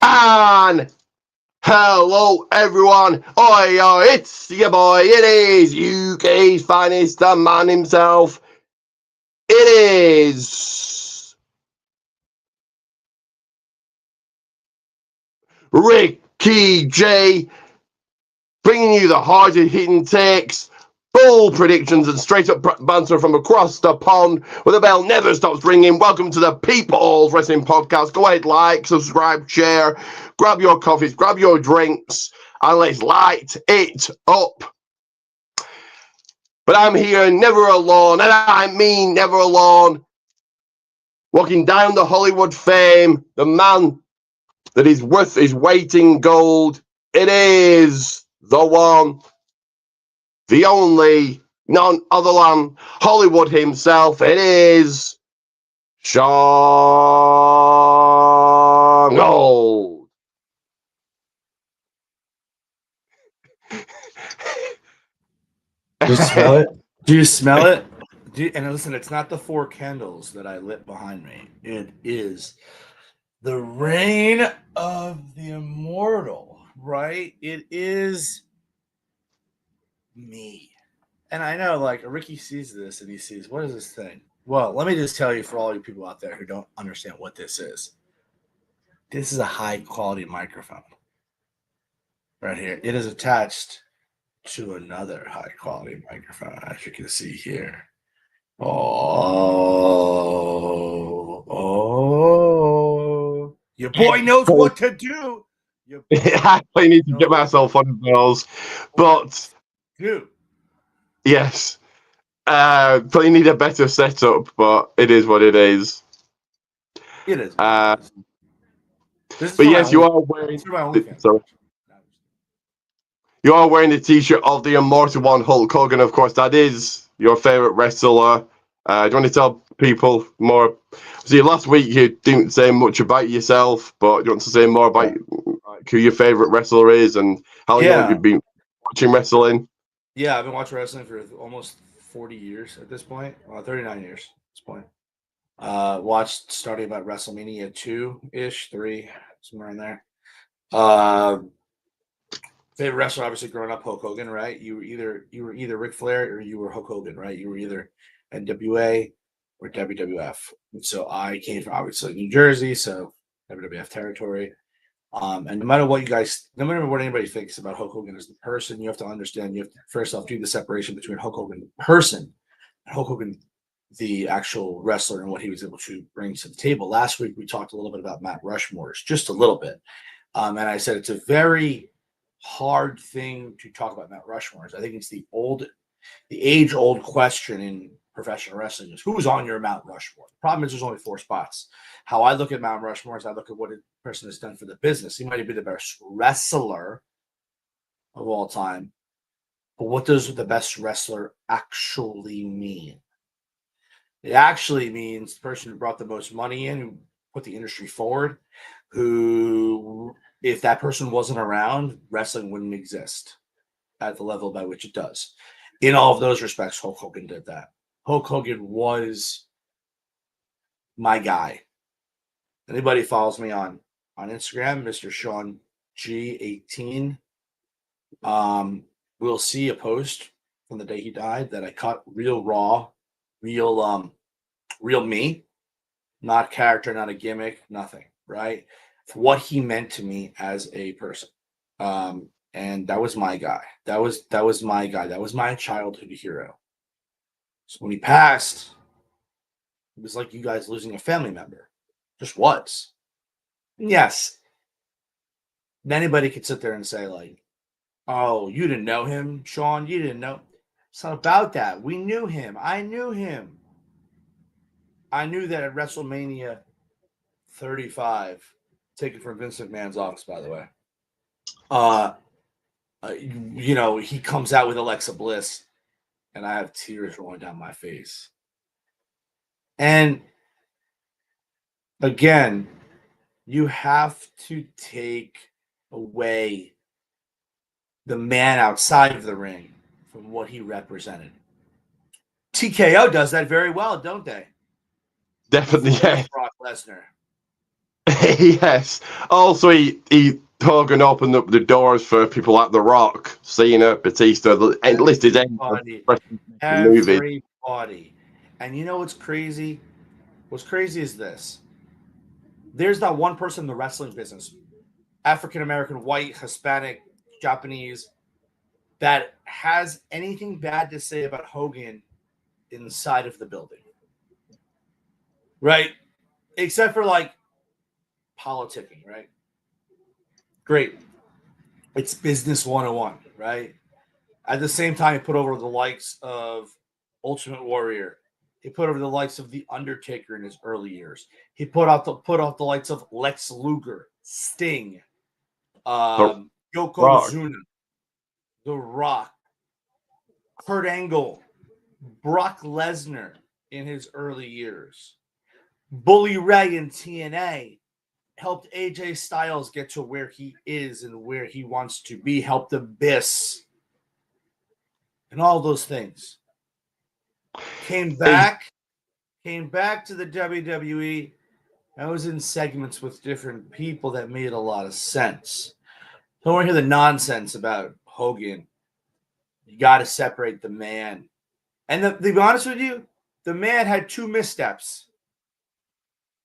And hello everyone, oi, it's your boy, it is UK's finest, the man himself, it is Ricky J, bringing you the hardest hitting takes, bold predictions and straight up banter from across the pond where the bell never stops ringing. Welcome to the People's Wrestling Podcast. Go ahead, like, subscribe, share, grab your coffees, grab your drinks, and let's light it up. But I'm here never alone, and I mean never alone. Walking down the Hollywood fame, the man that is worth his weight in gold. It is the one, the only, none other than Hollywood himself. It is Sean Gold. Do you smell it? Do you smell it? And listen, it's not the 4 candles that I lit behind me. It is the reign of the immortal, right? It is me. And I know, like, Ricky sees this and he sees, what is this thing? Well, let me just tell you, for all you people out there who don't understand what this is a high-quality microphone right here. It is attached to another high-quality microphone, as you can see here. Oh, your boy knows what to do. I need to get myself on those, but dude, yes, probably need a better setup, but it is what it is. It is. But yes, you are wearing. Sorry. You are wearing the T-shirt of the immortal one, Hulk Hogan. Of course, that is your favorite wrestler. Do you want to tell people more? See, last week you didn't say much about yourself, but do you want to say more about who your favorite wrestler is and how long you've been watching wrestling? Yeah, I've been watching wrestling for almost 40 years at this point. 39 years at this point. Watched starting about WrestleMania 2-ish, 3, somewhere in there. Favorite wrestler, obviously, growing up, Hulk Hogan, right? You were either Ric Flair or you were Hulk Hogan, right? You were either NWA or WWF. And so I came from, obviously, New Jersey, so WWF territory. And no matter what anybody thinks about Hulk Hogan as the person, you have to understand, you have to first off do the separation between Hulk Hogan the person and Hulk Hogan the actual wrestler and what he was able to bring to the table. Last week we talked a little bit about Mount Rushmores, just a little bit. And I said it's a very hard thing to talk about Mount Rushmores. I think it's the age-old question in professional wrestling is who's on your Mount Rushmore. The problem is there's only 4 spots. How I look at Mount Rushmore is I look at what a person has done for the business. He might be the best wrestler of all time, but what does the best wrestler actually mean? It actually means the person who brought the most money in, who put the industry forward, who, if that person wasn't around, wrestling wouldn't exist at the level by which it does. In all of those respects, Hulk Hogan did that. Hulk Hogan was my guy. Anybody follows me on Instagram, Mr. Sean G18, will see a post from the day he died that I cut real raw, real me, not character, not a gimmick, nothing, right? For what he meant to me as a person. And that was my guy. That was my guy. That was my childhood hero. So when he passed, it was like you guys losing a family member. Just was. And yes, anybody could sit there and say, like, oh, you didn't know him, Sean. You didn't know. It's not about that. We knew him. I knew him. I knew that at WrestleMania 35, taken from Vince McMahon's office, by the way. He comes out with Alexa Bliss, and I have tears rolling down my face. And again, you have to take away the man outside of the ring from what he represented. TKO does that very well, don't they? Definitely, yeah. Brock Lesnar. Yes. Also, he Hogan opened up the doors for people like The Rock, Cena, Batista, and listed end of Everybody, wrestling movies. everybody. And you know what's crazy? What's crazy is this. There's not one person in the wrestling business, African American, white, Hispanic, Japanese, that has anything bad to say about Hogan inside of the building. Right? Except for like politicking, right? Great. It's business 101, right? At the same time, he put over the likes of Ultimate Warrior. He put over the likes of The Undertaker in his early years. He put off the likes of Lex Luger, Sting, The Rock. Yokozuna, The Rock, Kurt Angle, Brock Lesnar in his early years. Bully Ray in TNA helped AJ Styles get to where he is and where he wants to be, helped Abyss, and all those things. Came back to the WWE. I was in segments with different people that made a lot of sense. Don't want to hear the nonsense about Hogan. You got to separate the man. And to be honest with you, the man had 2 missteps.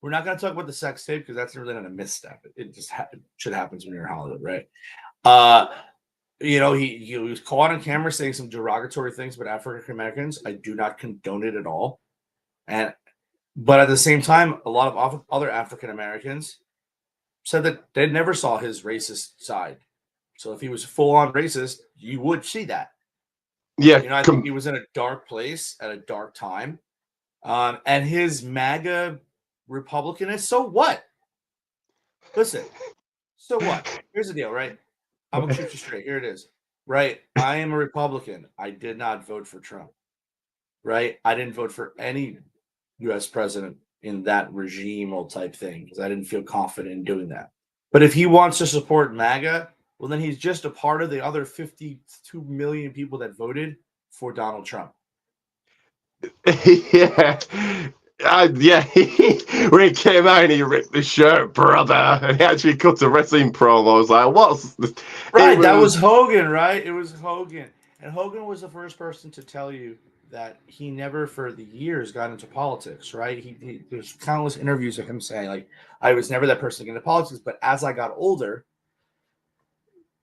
We're not going to talk about the sex tape because that's really not a misstep. It just shit happens when you're in Hollywood, right? He was caught on camera saying some derogatory things about African Americans. I do not condone it at all. But at the same time, a lot of other African Americans said that they never saw his racist side. So if he was full on racist, you would see that. Yeah. I think he was in a dark place at a dark time. And his MAGA Republicanist, so what? Listen, so what? Here's the deal, right? I'm going to shoot you straight. Here it is. Right? I am a Republican. I did not vote for Trump. Right? I didn't vote for any U.S. president in that regime type thing because I didn't feel confident in doing that. But if he wants to support MAGA, well, then he's just a part of the other 52 million people that voted for Donald Trump. Yeah. When he came out and he ripped the shirt, brother, and he actually cut a wrestling promo. I was like, what's this? Right, that was Hogan, right? It was Hogan. And Hogan was the first person to tell you that he never for the years got into politics, right? There's countless interviews of him saying, like, I was never that person to get into politics, but as I got older,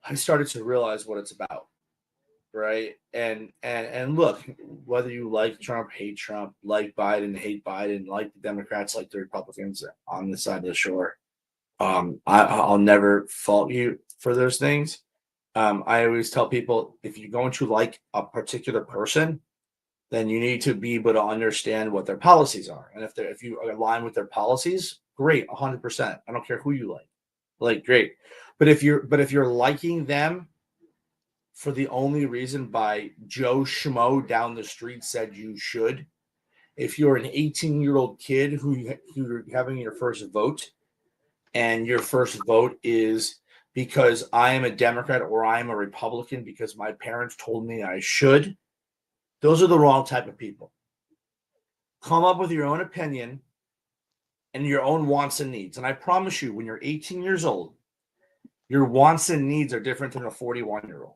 I started to realize what it's about. Right. And look, whether you like Trump, hate Trump, like Biden, hate Biden, like the Democrats, like the Republicans on the side of the shore, I'll never fault you for those things. I always tell people if you're going to like a particular person, then you need to be able to understand what their policies are. And if you align with their policies, great, 100%. I don't care who you like, great. But if you're liking them for the only reason by Joe Schmo down the street said you should, if you're an 18-year-old kid who you're having your first vote, and your first vote is because I am a Democrat or I am a Republican because my parents told me I should, those are the wrong type of people. Come up with your own opinion and your own wants and needs. And I promise you, when you're 18 years old, your wants and needs are different than a 41-year-old.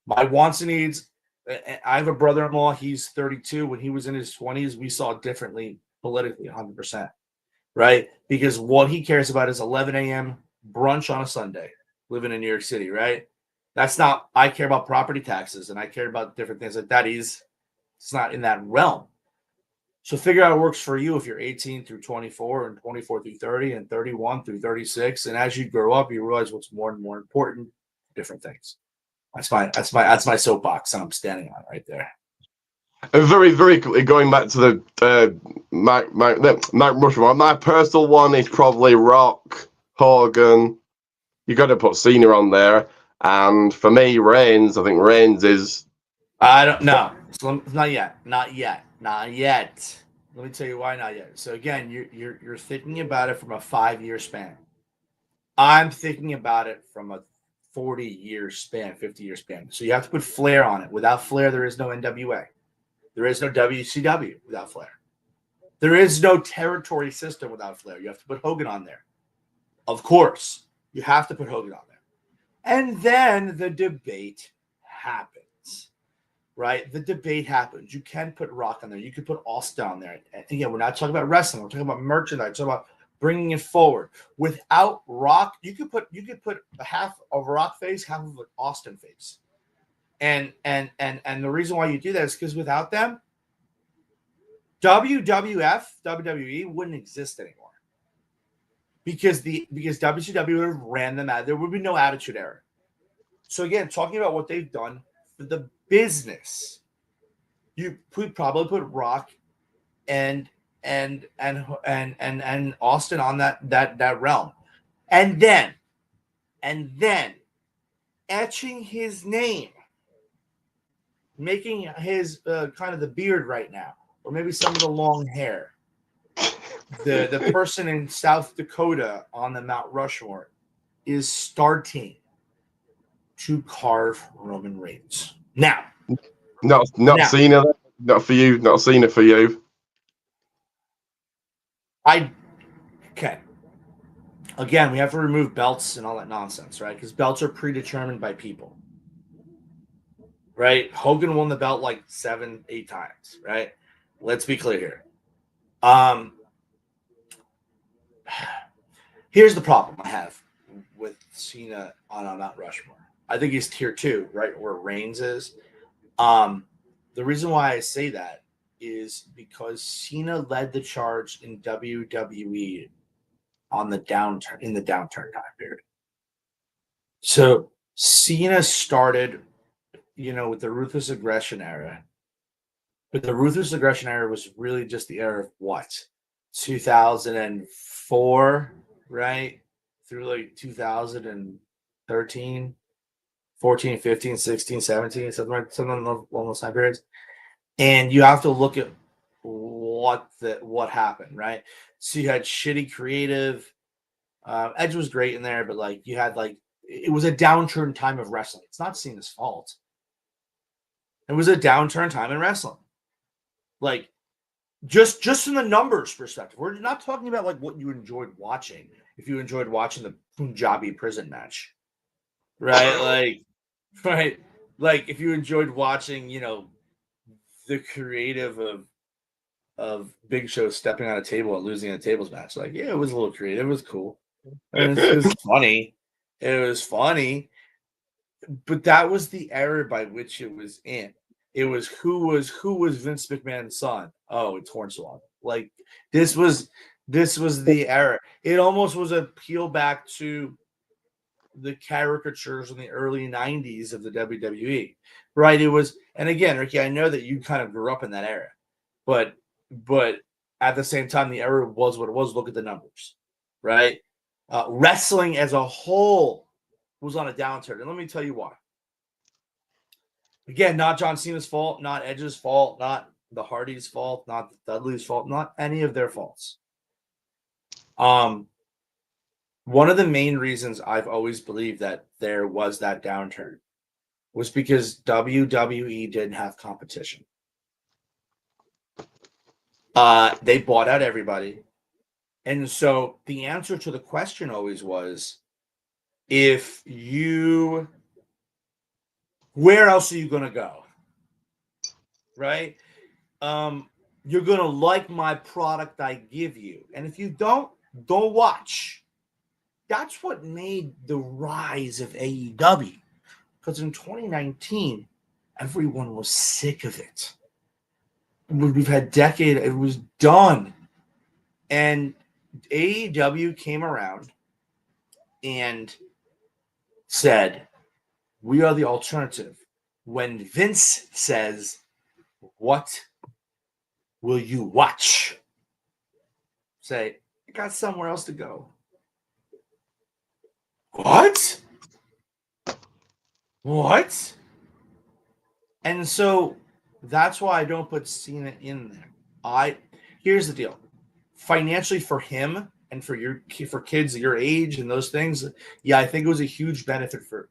My wants and needs, I have a brother-in-law, he's 32. When he was in his 20s, we saw differently politically, 100%, right? Because what he cares about is 11 a.m. brunch on a Sunday, living in New York City, right? That's not, I care about property taxes and I care about different things like that. It's not in that realm. So figure out what works for you if you're 18 through 24 and 24 through 30 and 31 through 36. And as you grow up, you realize what's more and more important, different things. That's my soapbox I'm standing on right there. And very, very quickly going back to the Mike Rushmore. My personal one is probably Rock, Hogan. You got to put Cena on there, and for me, Reigns. I think Reigns is. I don't know. Not yet. Not yet. Let me tell you why not yet. So again, you're thinking about it from a 5-year span. I'm thinking about it from a 40-year span, 50-year span. So you have to put Flair on it. Without Flair, there is no NWA. There is no WCW without Flair. There is no territory system without Flair. You have to put Hogan on there. Of course, you have to put Hogan on there. And then the debate happens, right? The debate happens. You can put Rock on there. You could put Austin on there. And again, we're not talking about wrestling. We're talking about merchandise. We're talking about bringing it forward. Without Rock, you could put half of Rock face, half of an Austin face. And the reason why you do that is because without them, WWE wouldn't exist anymore. Because WCW would have ran them out. There would be no Attitude Era. So again, talking about what they've done for the business, you could probably put Rock and Austin on that realm, and then etching his name, making his kind of the beard right now, or maybe some of the long hair. The person in South Dakota on the Mount Rushmore is starting to carve Roman Reigns. Now, not Cena, not for you, not Cena for you. Okay. Again, we have to remove belts and all that nonsense, right? Because belts are predetermined by people, right? Hogan won the belt like 7-8 times, right? Let's be clear here. Here's the problem I have with Cena on Mount Rushmore. I think he's tier 2, right, where Reigns is. The reason why I say that is because Cena led the charge in WWE on the downturn time period. So Cena started, with the Ruthless Aggression era. But the Ruthless Aggression era was really just the era of what? 2004, right? Through like 2013, 14, 15, 16, 17, something along those time periods. And you have to look at what happened, right? So you had shitty creative. Edge was great in there, but like you had it was a downturn time of wrestling. It's not Cena's fault. It was a downturn time in wrestling. Like just from the numbers perspective, we're not talking about like what you enjoyed watching. If you enjoyed watching the Punjabi prison match, right? Right. Like if you enjoyed watching, the creative of Big Show stepping on a table and losing a tables match. Like, yeah, it was a little creative. It was cool. And it was funny. It was funny. But that was the era by which it was in. It was who was Vince McMahon's son? Oh, it's Hornswoggle. Like this was the era. It almost was a peel back to the caricatures in the early 90s of the WWE. Right? It was, and again, Ricky, I know that you kind of grew up in that era, but at the same time, the era was what it was. Look at the numbers, right? Wrestling as a whole was on a downturn, and let me tell you why. Again, not John Cena's fault, not Edge's fault, not the Hardys' fault, not the Dudley's fault, not any of their faults. One of the main reasons I've always believed that there was that downturn was because WWE didn't have competition. They bought out everybody. And so the answer to the question always was, where else are you going to go? Right? You're going to like my product I give you. And if you don't watch. That's what made the rise of AEW. Because in 2019, everyone was sick of it. We've had decade, it was done. And AEW came around and said, we are the alternative. When Vince says, what will you watch? Say, I got somewhere else to go. What? And so that's why I don't put Cena in there. Here's the deal. Financially for him and for kids your age and those things, yeah, I think it was a huge benefit for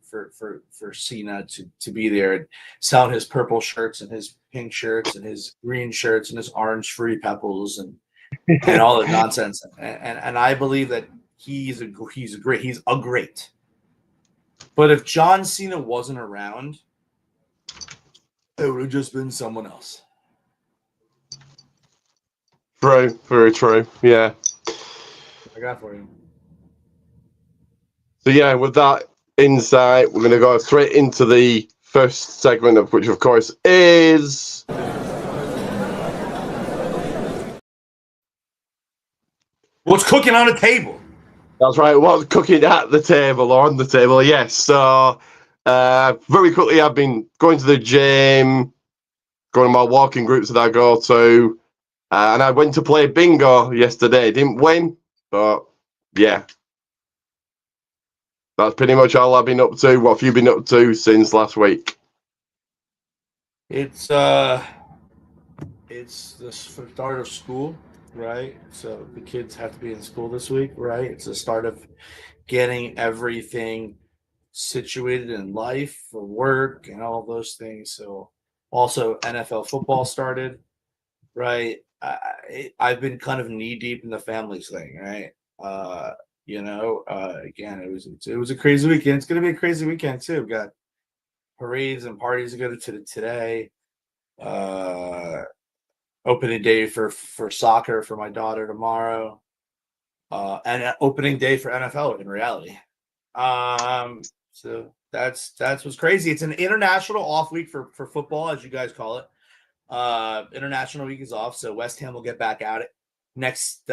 Cena to be there and selling his purple shirts and his pink shirts and his green shirts and his orange free pebbles and all the nonsense. And I believe that He's a great. But if John Cena wasn't around, it would have just been someone else. True, very true. Yeah. I got for you. So yeah, with that insight, we're going to go straight into the first segment, of which, of course, is what's cooking on the table. That's right. What's cooking at the table or on the table? Yes. So very quickly, I've been going to the gym, going to my walking groups that I go to, and I went to play bingo yesterday. Didn't win, but yeah. That's pretty much all I've been up to. What have you been up to since last week? It's the start of school, right? So the kids have to be in school this week, right? It's the start of getting everything situated in life for work and all those things. So also NFL football started, right? I've been kind of knee deep in the families thing, right? Again, it was a crazy weekend. It's going to be a crazy weekend too. We've got parades and parties to go to today. Opening day for soccer for my daughter tomorrow, and opening day for NFL in reality. So that's what's crazy. It's an international off week for football, as you guys call it. International week is off, so West Ham will get back at it next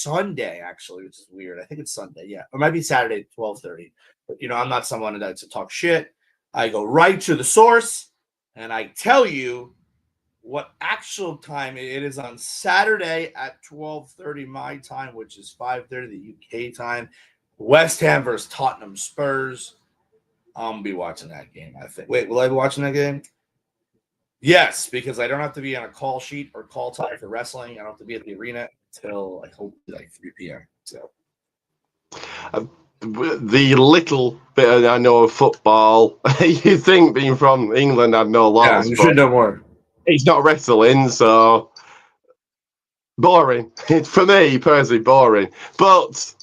Sunday, actually, which is weird. I think it's Sunday, yeah, or it might be Saturday, 12:30. But I'm not someone that to talk shit. I go right to the source, and I tell you what actual time it is on Saturday at 12:30 my time, which is 5:30 the UK time. West Ham versus Tottenham Spurs. I'm gonna be watching that game, I think. Wait, will I be watching that game? Yes, because I don't have to be on a call sheet or call time for wrestling. I don't have to be at the arena until I hope like 3 p.m. So the little bit I know of football, you think being from England, I'd know lots. Yeah, you should know more. It's not wrestling, so boring. It's for me personally boring. But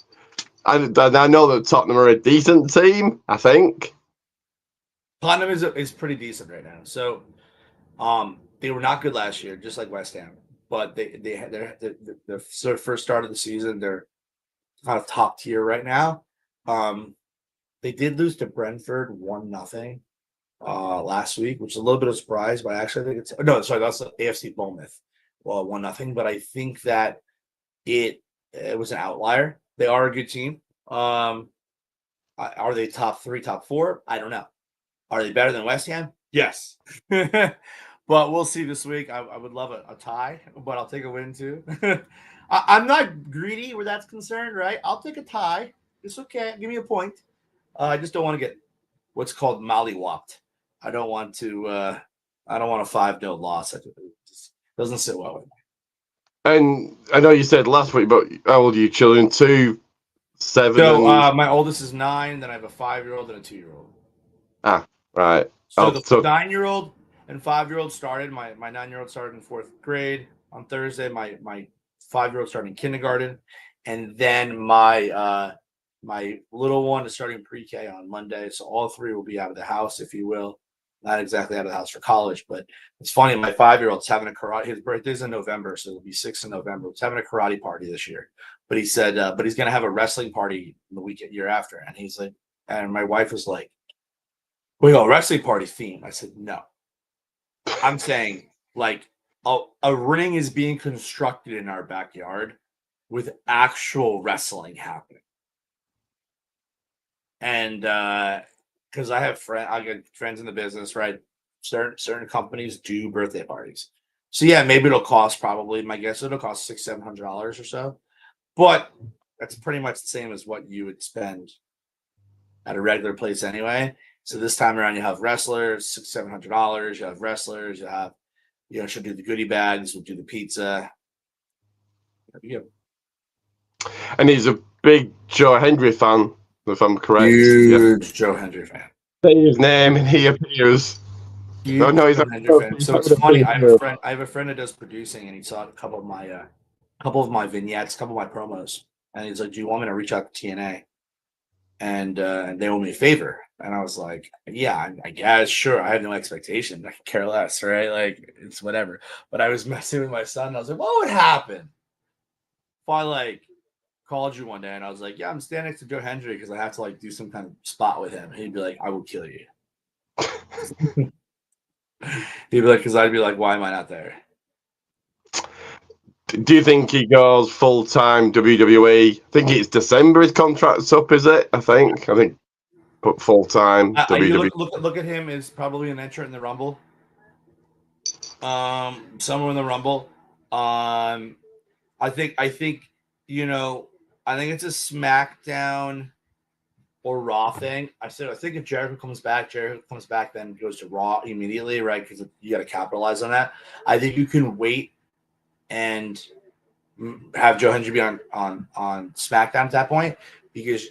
I know that Tottenham are a decent team. I think Tottenham is pretty decent right now. So, they were not good last year, just like West Ham. But they had their first start of the season. They're kind of top tier right now. They did lose to Brentford 1-0 last week, which is a little bit of a surprise. But I actually think that's the AFC Bournemouth. Well, 1-0, but I think that it was an outlier. They are a good team. Are they top 3, top 4? I don't know. Are they better than West Ham? Yes. But we'll see this week. I would love a tie, but I'll take a win too. I'm not greedy where that's concerned, right? I'll take a tie. It's okay. Give me a point. I just don't want to get what's called mollywopped. I don't want a 5-0 loss. It just doesn't sit well with me. And I know you said last week, but how old are your children? 2, 7. So my oldest is 9. Then I have a 5-year-old and a 2-year-old. Ah, right. So the 9-year-old and 5-year-old started. My 9-year-old started in 4th grade on Thursday. My 5-year-old started in kindergarten, and then my little one is starting pre-K on Monday. So all 3 will be out of the house, if you will. Not exactly out of the house for college, but it's funny. My 5-year-old's having a karate. His birthday's in November, so it'll be 6th in November. He's having a karate party this year, but he said, but he's gonna have a wrestling party the year after. And he's like, and my wife was like, "We go wrestling party theme." I said, "No." I'm saying like a ring is being constructed in our backyard with actual wrestling happening, and because I get friends in the business, right? Certain companies do birthday parties. So yeah, maybe it'll cost my guess it'll cost $600-$700 or so. But that's pretty much the same as what you would spend at a regular place anyway. So this time around you have wrestlers, $600-$700, you have wrestlers, she'll do the goodie bags, we'll do the pizza. Yeah. And he's a big Joe Hendry fan, if I'm correct. Huge Joe Hendry fan. Say his name and he appears. Huge No, he's Joe not. Hendry fan. So it's funny. I have a friend that does producing, and he saw a couple of my vignettes, a couple of my promos. And he's like, "Do you want me to reach out to TNA and they owe me a favor?" And I was like, "Yeah, I guess, sure. I have no expectation. I can care less, right? Like, it's whatever." But I was messing with my son, and I was like, "What would happen if I like called you one day and I was like, yeah, I'm standing next to Joe Hendry because I have to like do some kind of spot with him." He'd be like, "I will kill you." He'd be like, because I'd be like, "Why am I not there?" Do you think he goes full time WWE? I think it's December his contract's up, is it? I think put full time You WWE. look at him as probably an entrant in the Rumble. Somewhere in the Rumble. I think you know, I think it's a SmackDown or Raw thing. I think if Jericho comes back, then goes to Raw immediately, right? Because you got to capitalize on that. I think you can wait and have Joe Hendry be on SmackDown at that point, because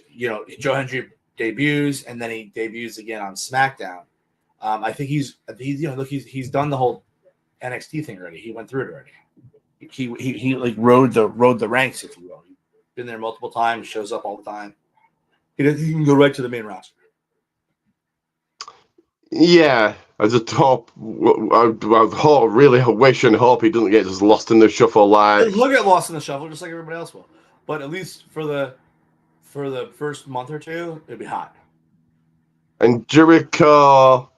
Joe Hendry debuts and then he debuts again on SmackDown. I think he's done the whole NXT thing already. He went through it already. He like rode the ranks, if you will. He's been there multiple times, shows up all the time. He can go right to the main roster. Yeah, I just hope. I really wish and hope he doesn't get just lost in the shuffle. Like He'll get lost in the shuffle, just like everybody else will. But at least for the first month or two, it'd be hot. and Jericho,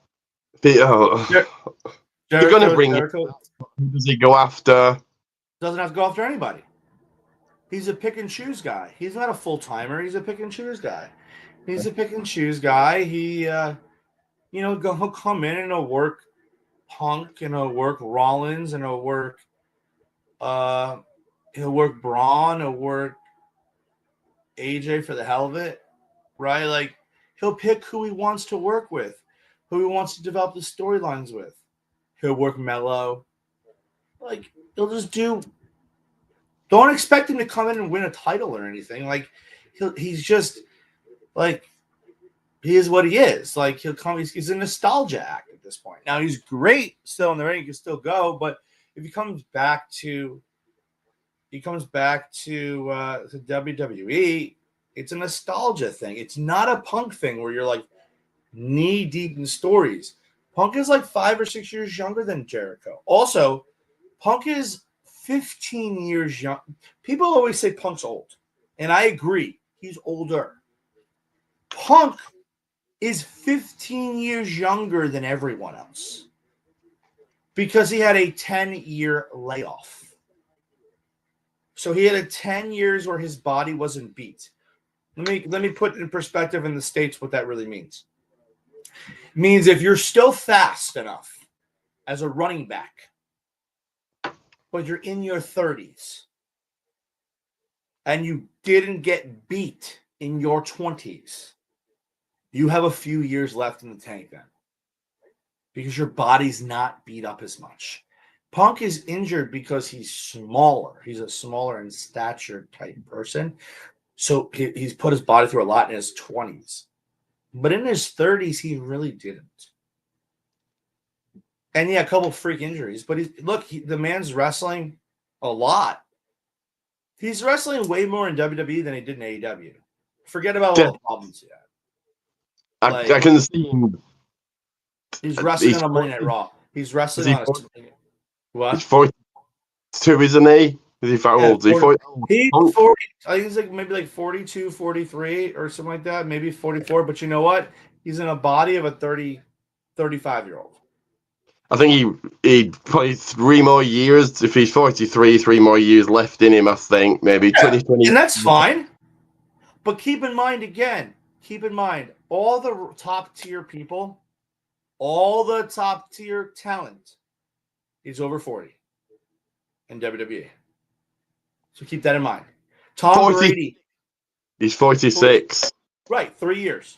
they're going to bring Jericho him. Who does he go after? doesn't have to go after anybody. He's a pick and choose guy. He's not a full timer. He's a pick and choose guy. He's a pick and choose guy. He'll come in and he'll work Punk and he'll work Rollins and he'll work Braun. He'll work AJ for the hell of it, right? Like, he'll pick who he wants to work with, who he wants to develop the storylines with. He'll work Mello. Like, he'll just do. Don't expect him to come in and win a title or anything. Like, he's just like, he is what he is. Like, he'll come. He's a nostalgia act at this point. Now he's great still in the ring. He can still go, but if he comes back to WWE, it's a nostalgia thing. It's not a Punk thing where you're like knee deep in stories. Punk is like 5 or 6 years younger than Jericho. Also, Punk is 15 years young. People always say Punk's old, and I agree. He's older. Punk is 15 years younger than everyone else because he had a 10-year layoff. So he had 10 years where his body wasn't beat. Let me put in perspective in the States what that really means. It means if you're still fast enough as a running back, but you're in your 30s and you didn't get beat in your 20s, you have a few years left in the tank then, because your body's not beat up as much. Punk is injured because he's smaller. He's a smaller in stature type person. So he's put his body through a lot in his 20s. But in his 30s, he really didn't. And yeah, a couple of freak injuries. But the man's wrestling a lot. He's wrestling way more in WWE than he did in AEW. Forget about all the problems he had. I can see him. He's wrestling on a Monday Night Raw. He's wrestling on a... What? He's 42, isn't he? Is he old? He's 40. He's 40. I think he's like maybe like 42, 43 or something like that. Maybe 44. But you know what? He's in a body of a 35-year-old. I think he'd probably 3 more years. If he's 43, 3 more years left in him, I think. Maybe 2020. And that's fine. But keep in mind, all the top tier people, all the top tier talent is over 40 in WWE. So keep that in mind. Tom Brady. He's 46. Right, 3 years.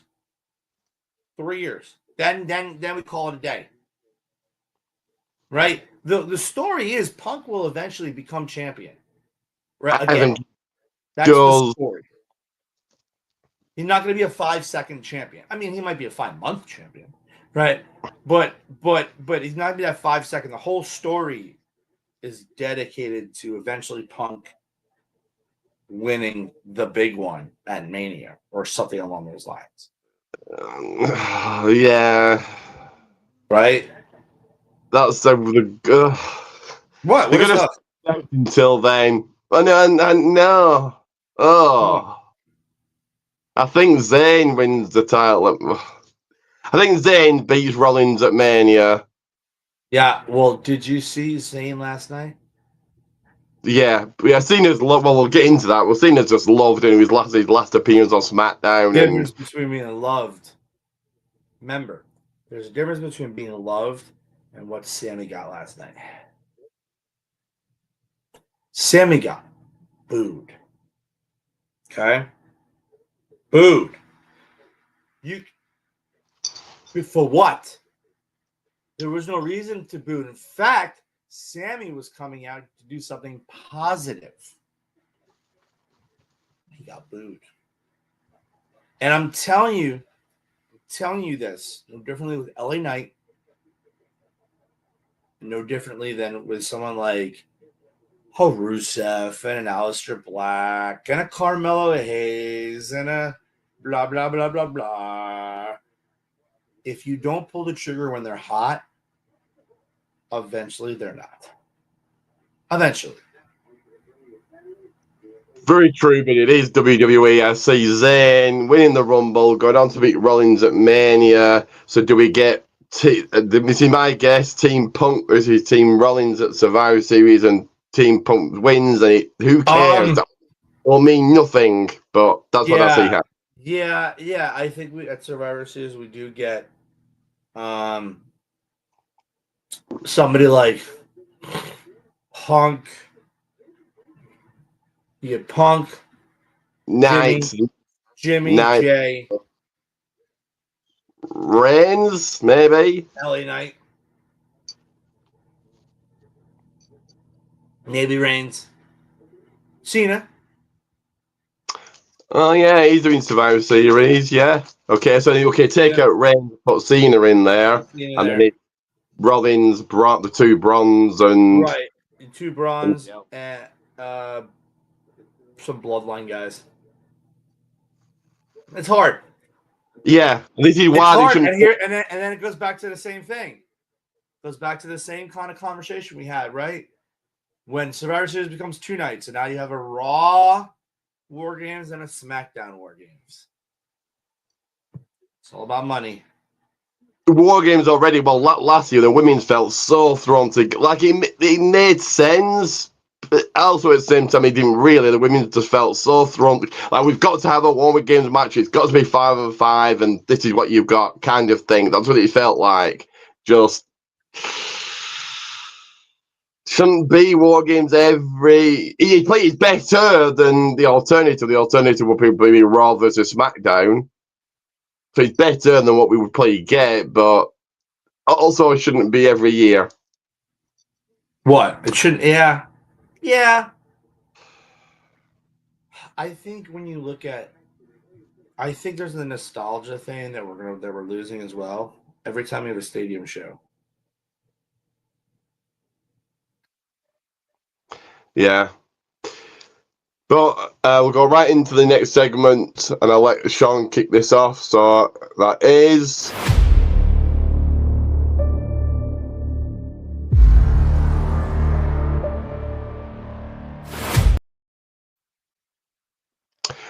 3 years. Then we call it a day. Right? The story is Punk will eventually become champion. Right? Again. That's the story. He's not going to be a 5-second champion. I mean, he might be a 5-month champion. Right? But he's not going to be that 5-second. The whole story is dedicated to eventually Punk winning the big one at Mania or something along those lines. Yeah. Right? That's the What? they're What is gonna up? stay until then. And no. Oh. I think Zayn wins the title. I think Zayn beats Rollins at Mania. Yeah. Well, did you see Zayn last night? Yeah, Cena's well, we'll get into that. Well, Cena's just loved in his last appearance on SmackDown, Difference and between being loved. Remember, there's a difference between being loved and what Sammy got last night. Sammy got booed. Okay? Booed. You for what? There was no reason to boo. In fact, Sammy was coming out to do something positive. He got booed. And I'm telling you this, no differently with LA Knight, no differently than with someone like Rusev and an Aleister Black and a Carmelo Hayes and a blah, blah, blah, blah, blah. If you don't pull the trigger when they're hot, eventually they're not. Eventually. very true. But it is WWE. I see Zayn winning the Rumble, going on to beat Rollins at Mania. So do we get? This is my guess. Team Punk versus Team Rollins at Survivor Series, and Team Punk wins. And who cares? That will mean nothing. But that's what I see happening. Yeah. I think we at Survivor Series we do get somebody like Punk. You get Punk, Knight, Jimmy, Jay, Reigns, maybe. LA Knight, maybe Reigns, Cena. Oh yeah, he's doing Survivor Series. Yeah. Okay, so take out Reigns, put Cena in there, and then it's Rollins, brought the two bronze and the two bronze and some bloodline guys. It's hard. Yeah, this is why it's hard. And then it goes back to the same thing. It goes back to the same kind of conversation we had, right? When Survivor Series becomes 2 nights, and now you have a Raw War Games and a SmackDown War Games. It's all about money. War Games already. Well, last year the women's felt so thrown together. Like it made sense, but also at the same time it didn't really. The women just felt so thrown. Like we've got to have a War Games match. It's got to be 5-on-5, and this is what you've got, kind of thing. That's what it felt like. Just shouldn't be War Games every. It's better than the alternative. The alternative would be Raw versus SmackDown. So it's better than what we would probably get, but also it shouldn't be every year. What? It shouldn't. Yeah. I think when you look at, I think there's the nostalgia thing that we're losing as well. Every time we have a stadium show. Yeah. But we'll go right into the next segment, and I'll let Sean kick this off. So that is.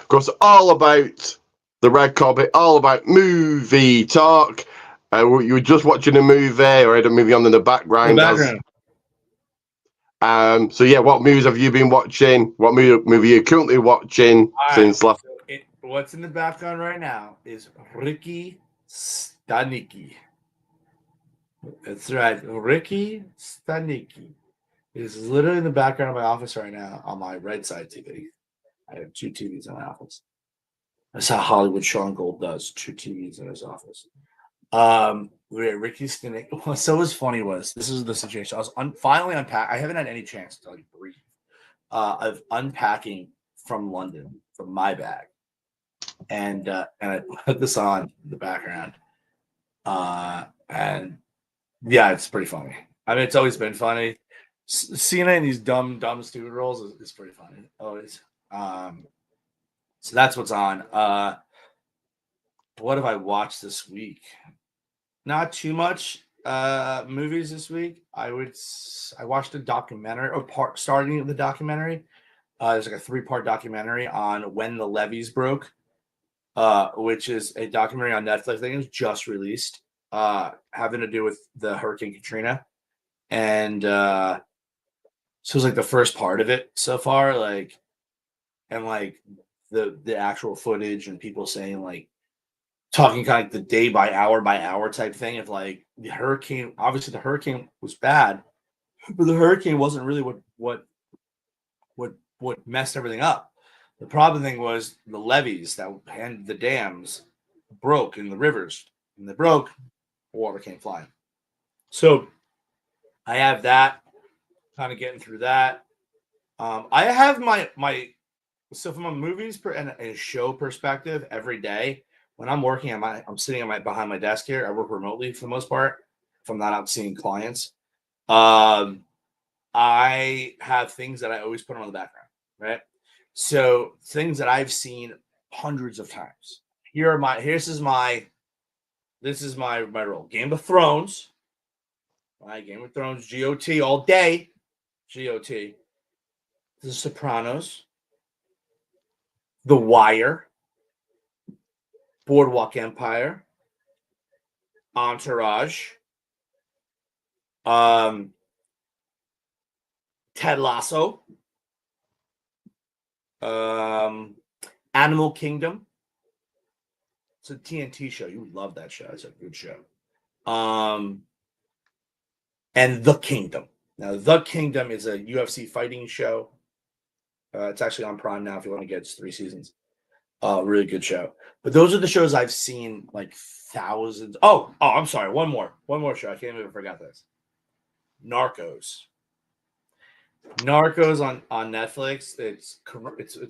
Of course, all about the red carpet, all about movie talk. You were just watching a movie, or had a movie on in the background. So yeah, what movies have you been watching? What movie are you currently watching since last? What's in the background right now is Ricky Stanicki. That's right, Ricky Stanicki is literally in the background of my office right now on my right side TV. I have 2 TVs in my office. That's how Hollywood Sean Gold does. 2 TVs in his office. Ricky Stanicki. So what's funny was this is the situation. I was finally unpacked. I haven't had any chance to breathe. Of unpacking from London from my bag, and I put this on in the background, and yeah, it's pretty funny. I mean, it's always been funny. Cena in these dumb stupid roles is pretty funny. Always. So that's what's on. What have I watched this week? Not too much movies this week. I watched a documentary, or starting of the documentary. There's like a 3-part documentary on when the levees broke, which is a documentary on Netflix. I think it was just released, having to do with the Hurricane Katrina, and so it was like the first part of it so far, like, and like the actual footage and people saying, like, talking kind of like the day by hour type thing of like the hurricane. Obviously, the hurricane was bad, but the hurricane wasn't really what messed everything up. The problem thing was the levees and the dams broke in the rivers, and they broke, water came flying. So I have that, kind of getting through that. I have my so from a movies and a show perspective, every day when I'm working, I'm sitting behind my desk here. I work remotely for the most part. If I'm not out seeing clients, I have things that I always put on the background, right? So things that I've seen hundreds of times. This is my role. Game of Thrones. Right, Game of Thrones, GOT all day. GOT. The Sopranos. The Wire. Boardwalk Empire. Entourage. Ted Lasso. Animal Kingdom. It's a TNT show. You would love that show. It's a good show. And The Kingdom. Now, The Kingdom is a UFC fighting show. It's actually on Prime now if you want to get it. It's 3 seasons. Really good show. But those are the shows I've seen like thousands. Oh, I'm sorry. One more show. I can't even forget this. Narcos. Narcos on Netflix. It's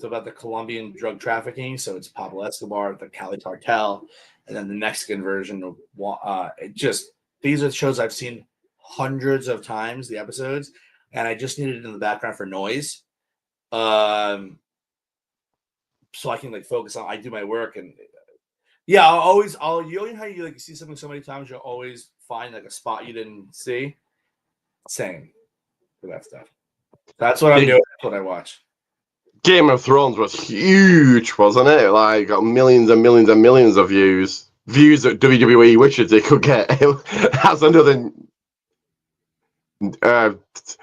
about the Colombian drug trafficking. So it's Pablo Escobar, the Cali cartel, and then the Mexican version of these are shows I've seen hundreds of times, the episodes, and I just needed it in the background for noise. So I can like focus on. I do my work, and yeah, you know how you like see something so many times, you'll always find like a spot you didn't see. Same for that stuff. That's what I'm doing. That's what I watch. Game of Thrones was huge, wasn't it? Like, got millions and millions and millions of views. Views that WWE wishes they could get. That's another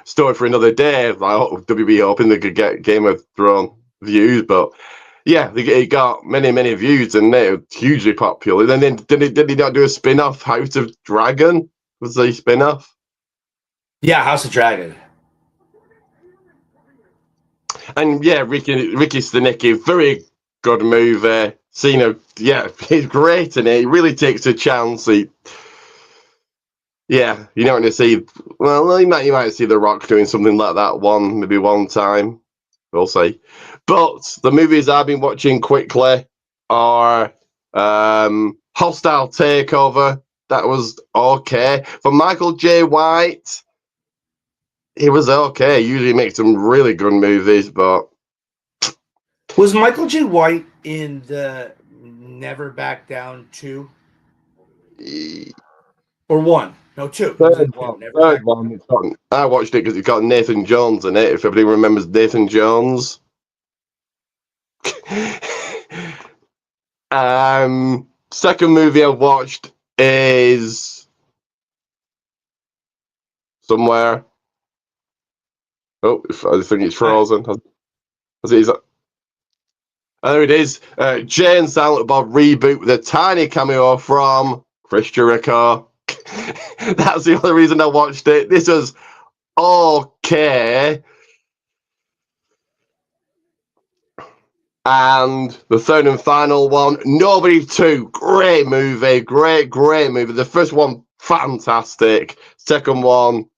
story for another day. Like, WWE hoping they could get Game of Thrones views, but yeah, it got many views and it was hugely popular. Then did he not do a spin-off? House of Dragon was the spin-off. Yeah, House of Dragon. And yeah, Ricky Stenicki, very good movie. Cena, yeah, he's great in it. He really takes a chance. Yeah, you're not going to see. Well, you might see The Rock doing something like that maybe one time. We'll see. But the movies I've been watching quickly are Hostile Takeover. That was okay. For Michael J. White, he was okay. Usually makes some really good movies, but was Michael J. White in the Never Back Down 2? Or 1? No, 2. He was in 2. Never Back One. I watched it because it's got Nathan Jones in it. If everybody remembers Nathan Jones. Second movie I watched is somewhere. Oh, I think it's frozen. There it is. Jay and Silent Bob reboot with a tiny cameo from Chris Jericho. That's the only reason I watched it. This was okay. And the third and final one, Nobody 2. Great movie. Great movie. The first one, fantastic. Second one,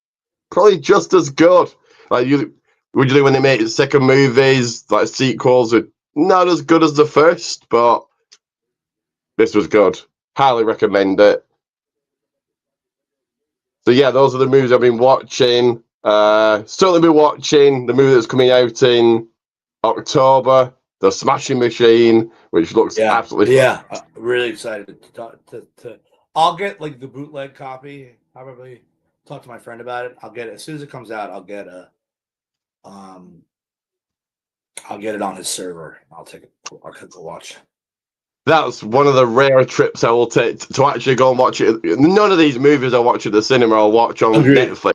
probably just as good. Like usually when they make second movies, like sequels, are not as good as the first, but this was good. Highly recommend it. So yeah, those are the movies I've been watching. Certainly be watching the movie that's coming out in October, The Smashing Machine, which looks absolutely really excited to I'll get like the bootleg copy. Probably talk to my friend about it. I'll get it as soon as it comes out. I'll get it on his server. I'll go watch. That's one of the rare trips I will take to actually go and watch it. None of these movies I watch at the cinema I'll watch on Netflix,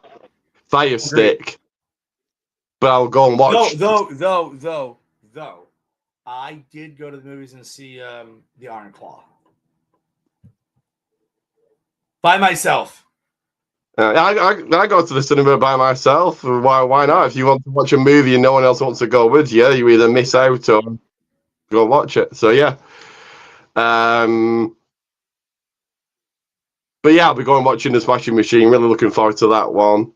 Fire Stick. But I'll go and watch. Though, I did go to the movies and see The Iron Claw by myself. I go to the cinema by myself. Why not? If you want to watch a movie and no one else wants to go with you, you either miss out or go and watch it. So yeah. But yeah, I'll be going watching The Smashing Machine. Really looking forward to that one.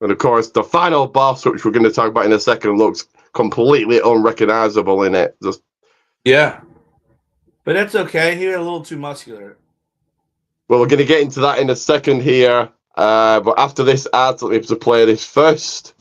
And of course, the final boss, which we're going to talk about in a second, looks completely unrecognizable in it. Yeah. But that's okay. He was a little too muscular. Well, we're going to get into that in a second here. But after this ad, let me have to play this first.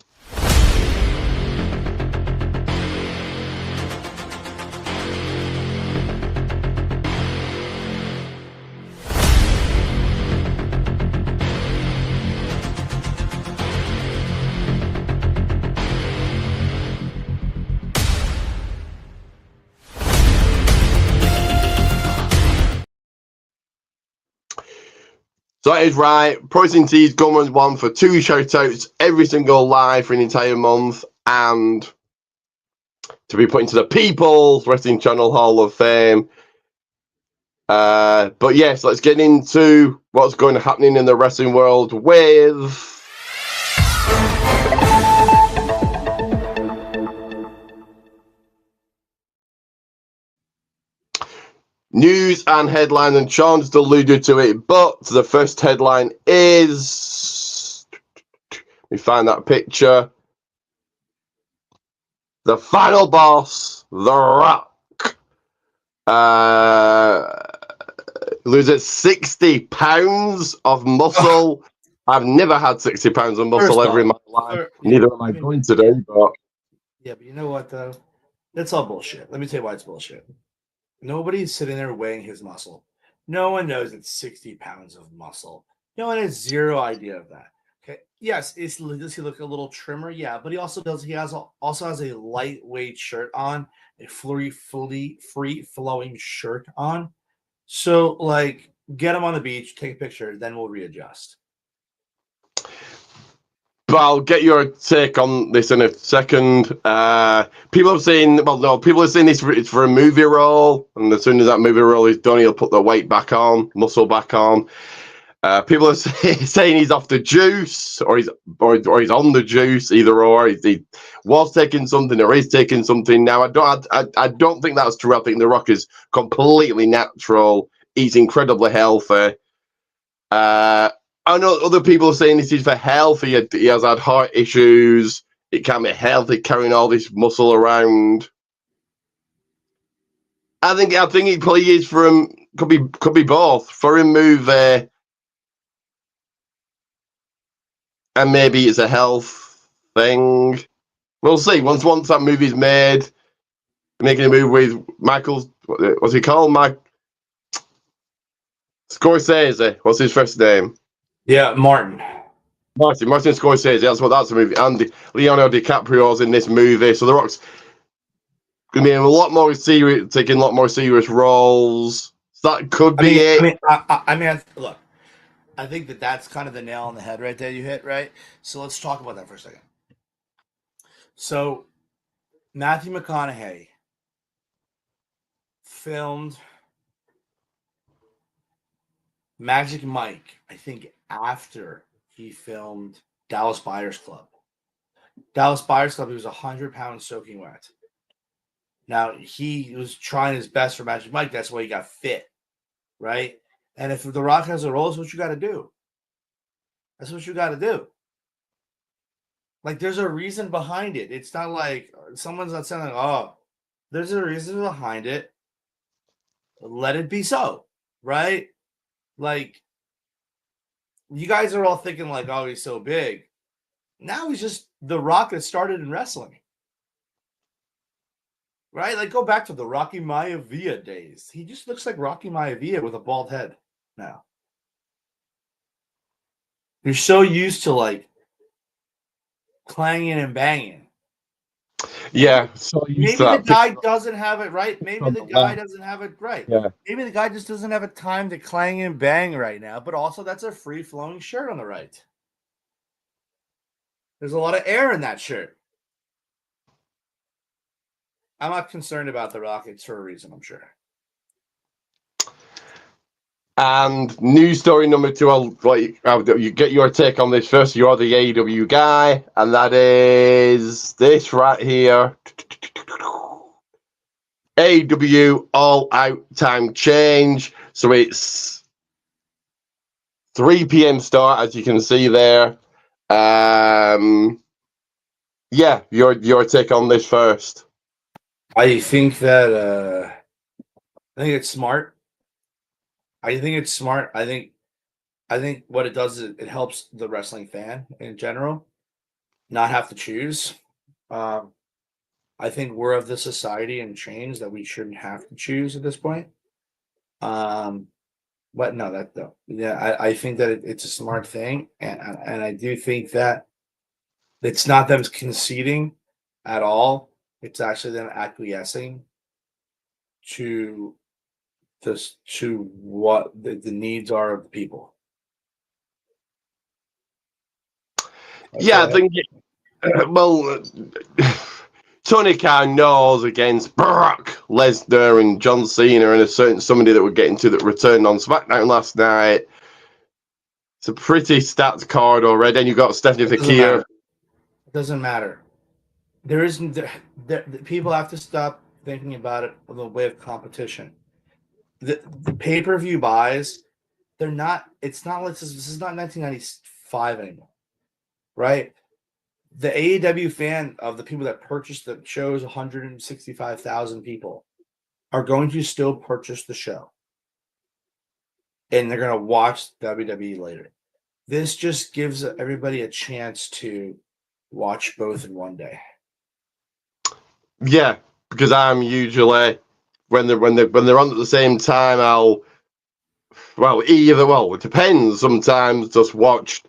So that is right. Protein T's Government won for 2 shoutouts every single live for an entire month, and to be put into the People's Wrestling Channel Hall of Fame. But yes, let's get into what's going to happening in the wrestling world with news and headline, and Sean just alluded to it, but the first headline is, let me find that picture, the final boss, The Rock, loses 60 pounds of muscle. I've never had 60 pounds of muscle ever in my life. Neither am I going to do, but yeah, but you know what though? That's all bullshit. Let me tell you why it's bullshit. Nobody's sitting there weighing his muscle. No one knows it's 60 pounds of muscle. No one has zero idea of that. Okay. Yes, does he look a little trimmer? Yeah, but he also has a lightweight shirt on, a free flowing shirt on. So like, get him on the beach, take a picture, then we'll readjust. But I'll get your take on this in a second. People have seen, people have seen this it's for a movie role, and as soon as that movie role is done, he'll put the weight back on, muscle back on. People are saying he's off the juice, or he's on the juice, either or. He was taking something, or is taking something now. I don't think that's true. I think The Rock is completely natural. He's incredibly healthy. I know other people are saying this is for health. He has had heart issues. It can't be healthy carrying all this muscle around. I think it probably is for him. Could be both for him movie, and maybe it's a health thing. We'll see. Once that movie's made, making a movie with Michael. What's he called? Mike Scorsese. What's his first name? Yeah, Martin Scorsese. That's a movie. And Leonardo DiCaprio's in this movie, so The Rock's gonna be in a lot more serious, taking a lot more serious roles. So that could be it. Look, I think that's kind of the nail on the head right there. You hit right. So let's talk about that for a second. So Matthew McConaughey filmed Magic Mike, I think, after he filmed Dallas Buyers Club. Dallas Buyers Club, he was 100 pounds soaking wet. Now, he was trying his best for Magic Mike. That's why he got fit, right? And if The Rock has a role, that's what you got to do. That's what you got to do. Like, there's a reason behind it. It's not like someone's not saying, oh, there's a reason behind it. Let it be so, right? Like, you guys are all thinking like, oh, he's so big. Now he's just The Rock that started in wrestling. Right? Like, go back to the Rocky Maivia days. He just looks like Rocky Maivia with a bald head now. You're so used to, like, clanging and banging. Yeah, so used to Maybe the that. guy doesn't have it right. Maybe On the the guy left. doesn't have it right. Yeah. Maybe the guy just doesn't have a time to clang and bang right now. But also, that's a free-flowing shirt on the right. There's a lot of air in that shirt. I'm not concerned about the Rockets for a reason, I'm sure. And news story number 2, you get your take on this first. You're the AEW guy, and that is this right here. AEW All Out time change. So it's 3 p.m. start, as you can see there. Yeah, your take on this first. I think that I think it's smart. I think it's smart. I think what it does is it helps the wrestling fan in general not have to choose. Um, I think we're of the society and change that we shouldn't have to choose at this point. Um, but no, that though, yeah, I think that it's a smart thing, and I do think that it's not them conceding at all. It's actually them acquiescing to this to what the needs are of the people. Yeah, I think. Well, Tony Khan knows against Brock Lesnar and John Cena and a certain somebody that we're getting to that returned on SmackDown last night. It's a pretty stacked card already. And you've got Stephanie Fakir. It doesn't matter. There isn't. People have to stop thinking about it in the way of competition. The pay-per-view buys, they're not. It's not like this is not 1995 anymore, right? The AEW fan of the people that purchased the shows, 165,000 people, are going to still purchase the show, and they're going to watch WWE later. This just gives everybody a chance to watch both in one day. Yeah, because I'm usually when they're on at the same time, it depends. Sometimes just watch.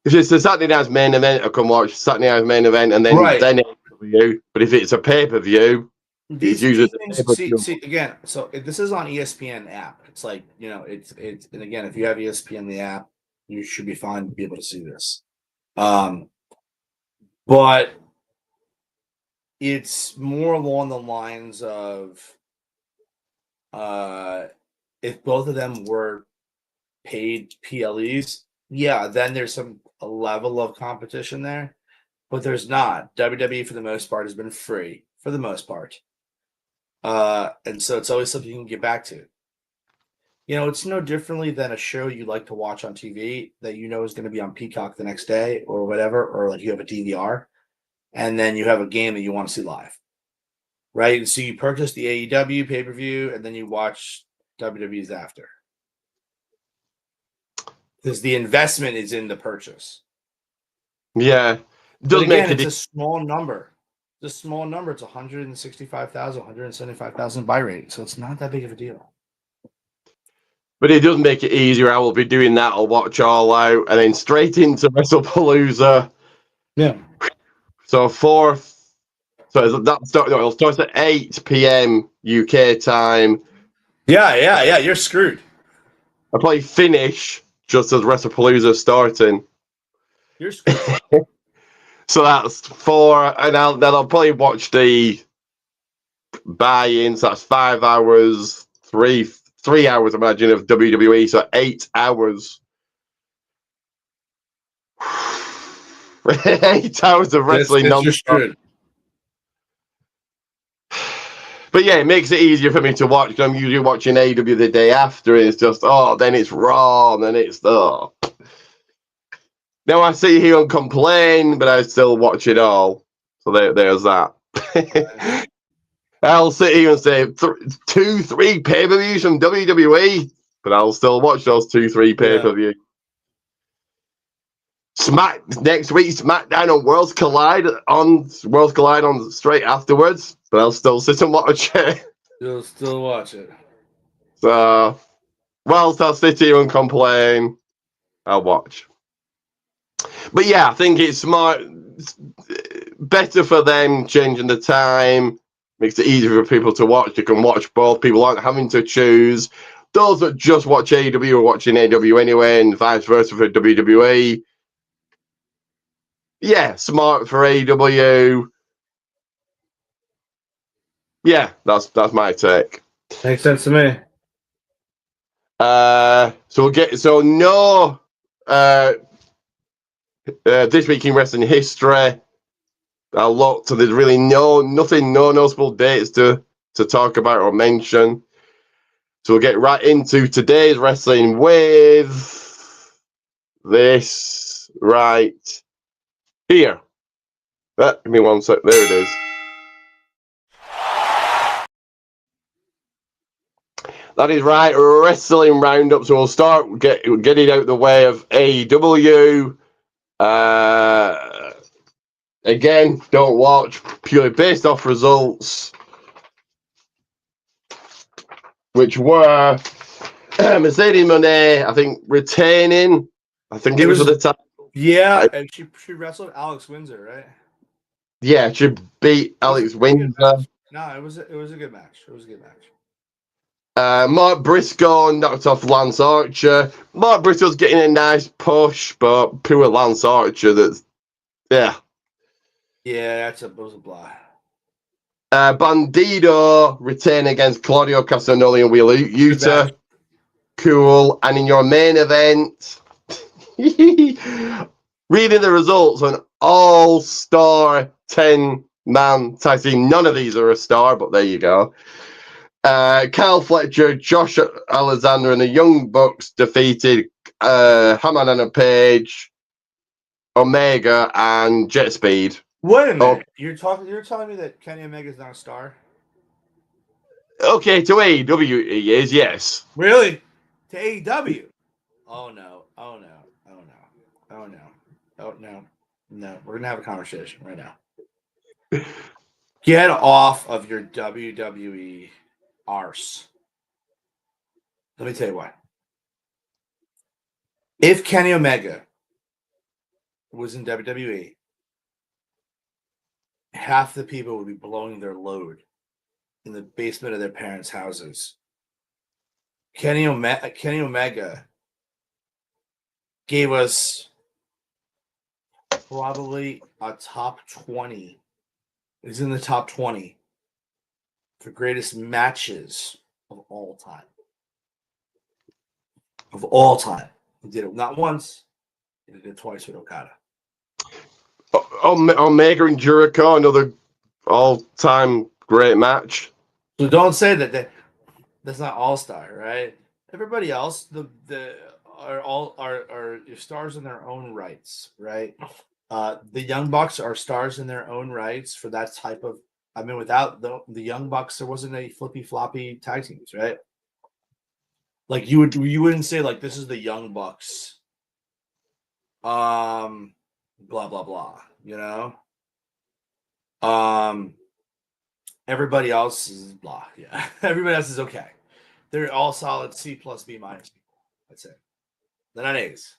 If it's the Saturday night's main event, I can watch Saturday night's main event and then Right. AEW. But if it's a pay-per-view, it's usually the things. pay-per-view. See again. So this is on ESPN app. It's like it's and again, if you have ESPN the app, you should be fine to be able to see this. But it's more along the lines of if both of them were paid PLEs, yeah, then there's a level of competition there, but there's not. WWE for the most part has been free for the most part. And so it's always something you can get back to. It's no differently than a show you like to watch on TV that is going to be on Peacock the next day or whatever, or like you have a DVR, and then you have a game that you want to see live, right? And so you purchase the AEW pay-per-view, and then you watch WWE's after. Because the investment is in the purchase. Yeah. But again, it's a small number. It's a small number. It's 165,000, 175,000 buy rate. So it's not that big of a deal. But it does make it easier. I will be doing that. I'll watch All Out and then straight into WrestlePalooza. Yeah. So it starts at 8 p.m. UK time. Yeah. You're screwed. I probably finish just as WrestlePalooza starting. You're screwed. So that's 4, and then I'll probably watch the buy-ins. So that's 5 hours, 3 hours, imagine, of WWE. So 8 hours. 8 hours of wrestling. You're screwed. But yeah, it makes it easier for me to watch. I'm usually watching AEW the day after. It's just, then it's Raw, and then it's, Now I sit here and complain, but I still watch it all. So there's that. I'll sit here and say 2-3 pay-per-views from WWE, but I'll still watch those 2-3 pay-per-views. Next week, SmackDown on Worlds Collide on straight afterwards. but I'll still sit and watch it. You'll still watch it. So, whilst I'll sit here and complain, I'll watch. But yeah, I think it's smart. It's better for them changing the time. Makes it easier for people to watch. You can watch both. People aren't having to choose. Those that just watch AEW are watching AEW anyway, and vice versa for WWE. Yeah, smart for AEW. Yeah, that's my take. Makes sense to me. So no this week in wrestling history. I looked, so there's really no noticeable dates to talk about or mention. So we'll get right into today's wrestling with this right here. Give me one sec. There it is. That is right, wrestling roundup. So we'll start getting out the way of AEW. Again, don't watch, purely based off results, which were Mercedes Moné, I think, retaining. I think it was for the time. Yeah, and she wrestled Alex Windsor, right? Yeah, she beat Alex Windsor. No, it was a good match. It was a good match. Mark Briscoe knocked off Lance Archer. Mark Briscoe's getting a nice push, but poor Lance Archer. Yeah, that was a blah. Bandido retain against Claudio Castagnoli and Wheeler Yuta. Cool. And in your main event, reading the results, an all-star 10-man tag team. None of these are a star, but there you go. Kyle Fletcher, Josh Alexander, and the Young Bucks defeated Hammond and Page, Omega, and Jet Speed. Wait a minute. You're telling me that Kenny Omega's not a star? Okay, to AEW he is, yes. Really? To AEW? Oh no. Oh no. Oh no. Oh no. Oh no. No. We're gonna have a conversation right now. Get off of your WWE arse. Let me tell you why. If Kenny Omega was in WWE, half the people would be blowing their load in the basement of their parents' houses. Kenny Omega gave us probably a top 20. He's in the top 20 for greatest matches of all time. Of all time. He did it not once, he did it twice with Okada. Omega and Jericho, another all-time great match. So don't say that's not all-star, right? Everybody else are stars in their own rights, right? The Young Bucks are stars in their own rights for that type of. I mean, without the Young Bucks, there wasn't any flippy floppy tag teams, right? Like you wouldn't say like this is the Young Bucks. Blah blah blah. You know. Everybody else is blah. Yeah, everybody else is okay. They're all solid C plus B minus people. That's it. They're not A's.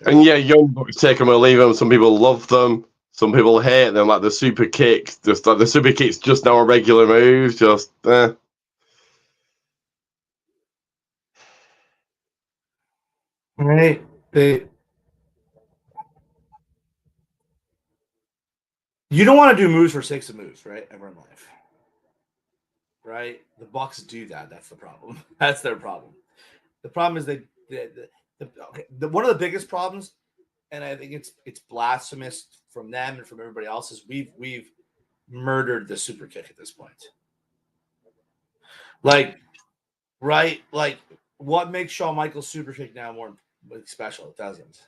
And yeah, Young Bucks take them or leave them. Some people love them. Some people hate them. Like the super kick. Just like the super kick's just now a regular move. Just Right. You don't want to do moves for sake of moves, right? Ever in life. Right? The Bucks do that. That's the problem. That's their problem. The problem is one of the biggest problems, and I think it's blasphemous from them and from everybody else, is we've murdered the super kick at this point. Like, right? Like, what makes Shawn Michaels' super kick now more special? It doesn't.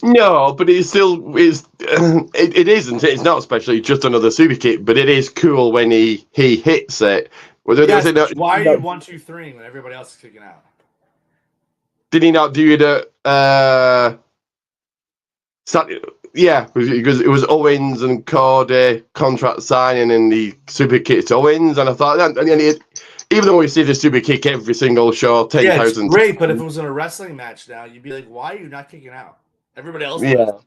No, but it still is. It isn't. It's not especially just another super kick, but it is cool when he hits it. Yes, why are you 1, 2, 3 when everybody else is kicking out? Did he not do it at Yeah, because it was Owens and Cody contract signing and the super kick to Owens, and I thought, even though we see the super kick every single show, Yeah, it's 10,000 great, but if it was in a wrestling match now, you'd be like, why are you not kicking out? Everybody else does.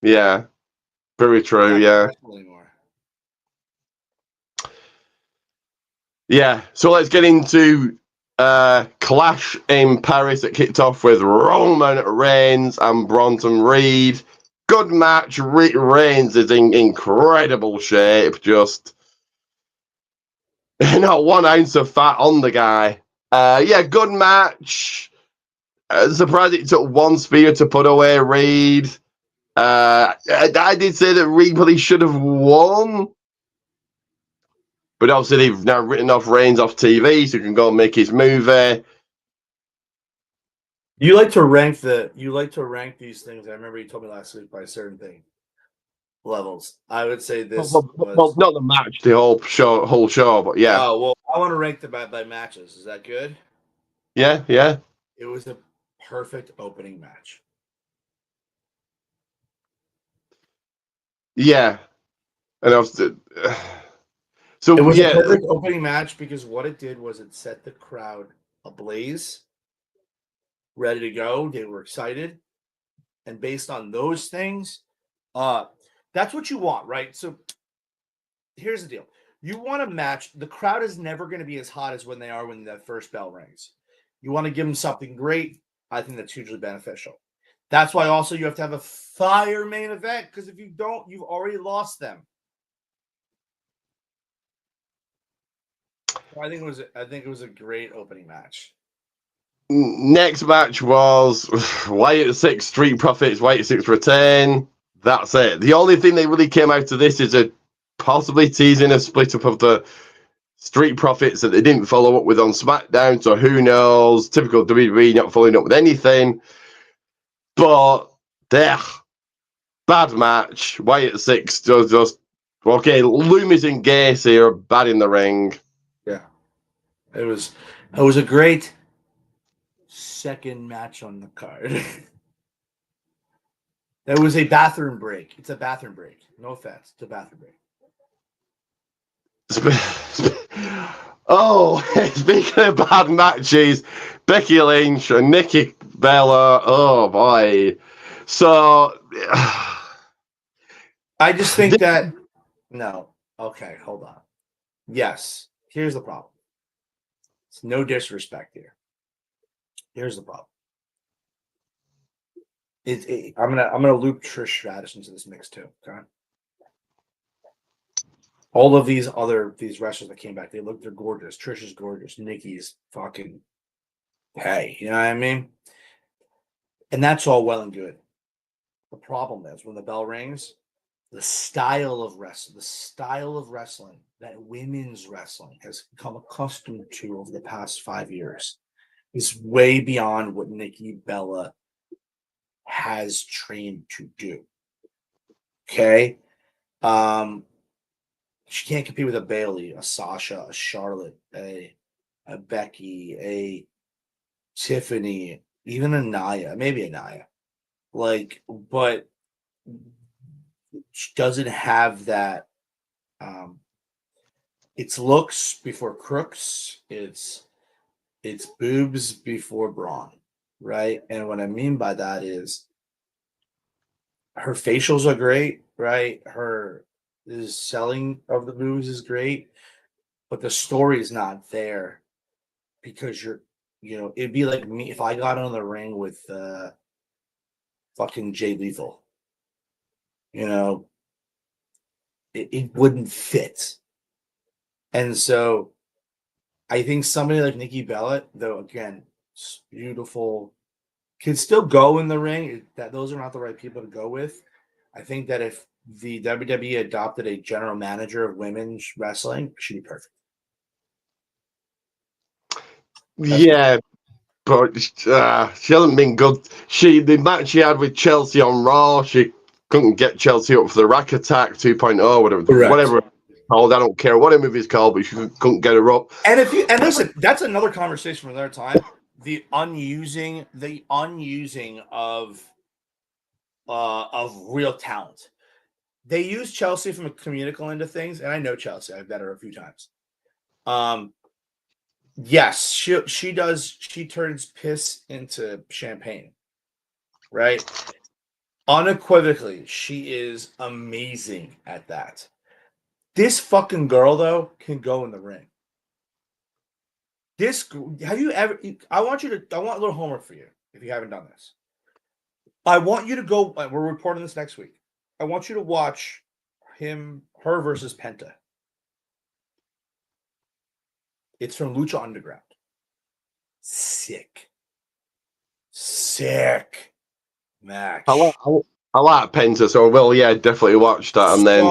Yeah, very true. It's not professional anymore. Yeah. So let's get into Clash in Paris that kicked off with Roman Reigns and Bronson Reed. Good match. Reigns is in incredible shape. Just not 1 ounce of fat on the guy. Yeah, good match. Surprised it took 1 spear to put away Reed. I did say that Reed probably should have won. But obviously they've now written off Reigns off TV, so he can go and make his movie. You like to rank these things. I remember you told me last week by certain thing levels. I would say this well, not the match, the whole show, but yeah. Oh well, I want to rank them by matches. Is that good? Yeah. It was a perfect opening match. Yeah. And I was so It was yeah. a perfect opening match because what it did was it set the crowd ablaze, ready to go. They were excited. And based on those things, that's what you want, right? So here's the deal. You want a match. The crowd is never going to be as hot as when they are when that first bell rings. You want to give them something great. I think that's hugely beneficial. That's why also you have to have a fire main event, because if you don't, you've already lost them. I think it was a great opening match. Next match was White at 6, Street Profits, White at 6 retain. That's it. The only thing that really came out of this is a possibly teasing a split up of the Street Profits that they didn't follow up with on SmackDown. So who knows? Typical WWE not following up with anything. But bad match. White at 6 just okay. Loomis and Gacy are bad in the ring. Yeah, it was a great second match on the card. There was a bathroom break. It's a bathroom break. No offense. It's a bathroom break. Oh, speaking of bad matches, Becky Lynch and Nikki Bella. Oh boy. So I just think that no. Okay, hold on. Yes. Here's the problem. It's no disrespect here. Here's the problem. I'm gonna loop Trish Stratus into this mix too. Okay. All of these wrestlers that came back, they're gorgeous. Trish is gorgeous. Nikki's fucking hey, you know what I mean? And that's all well and good. The problem is when the bell rings, the style of wrestling that women's wrestling has become accustomed to over the past 5 years is way beyond what Nikki Bella has trained to do. Okay. She can't compete with a Bailey, a Sasha, a Charlotte, a Becky, a Tiffany, even a Nia, maybe a Nia. But she doesn't have that. It's looks before crooks. It's boobs before brawn, right? And what I mean by that is her facials are great, right? Her selling of the moves is great, but the story is not there because it'd be like me if I got on the ring with fucking Jay Lethal. It wouldn't fit. And so I think somebody like Nikki Bella, though, again, beautiful, can still go in the ring. Those are not the right people to go with. I think that if the WWE adopted a general manager of women's wrestling, she'd be perfect. Yeah, but she hasn't been good. The match she had with Chelsea on Raw, she couldn't get Chelsea up for the Rack Attack 2.0, whatever it's called. I don't care what a movie's called, but she couldn't get her up. And listen, that's another conversation for another time. The unusing of of real talent. They use Chelsea from a communical end of things, and I know Chelsea. I've met her a few times. Yes, she does. She turns piss into champagne, right? Unequivocally, she is amazing at that. This fucking girl, though, can go in the ring. Have you ever? I want a little homework for you if you haven't done this. I want you to go. We're reporting this next week. I want you to watch her versus Penta. It's from Lucha Underground. Sick match. I like Penta, so well, yeah, definitely watch that. And then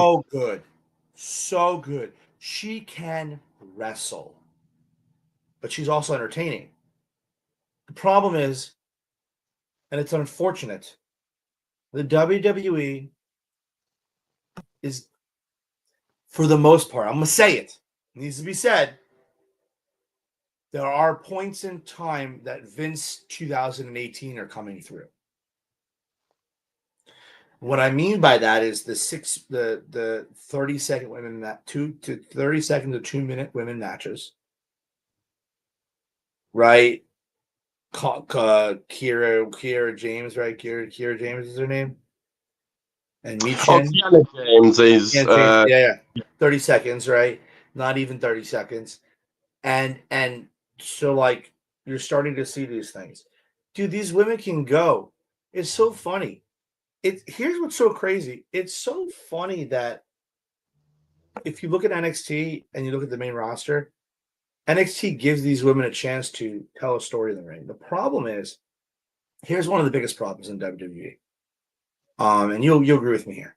so good. She can wrestle, but she's also entertaining. The problem is, and it's unfortunate, the WWE is, for the most part, I'm going to say it needs to be said, there are points in time that Vince 2018 are coming through. What I mean by that is the 30-second women, that 30 second to 2 minute women matches, right? Kiera James, right? Kiera James is her name, and Michin. Kiana James is 30 seconds, right? Not even 30 seconds, and so like you're starting to see these things, dude. These women can go. It's so funny. Here's what's so crazy. It's so funny that if you look at NXT and you look at the main roster, NXT gives these women a chance to tell a story in the ring. The problem is, here's one of the biggest problems in WWE. And you'll agree with me here.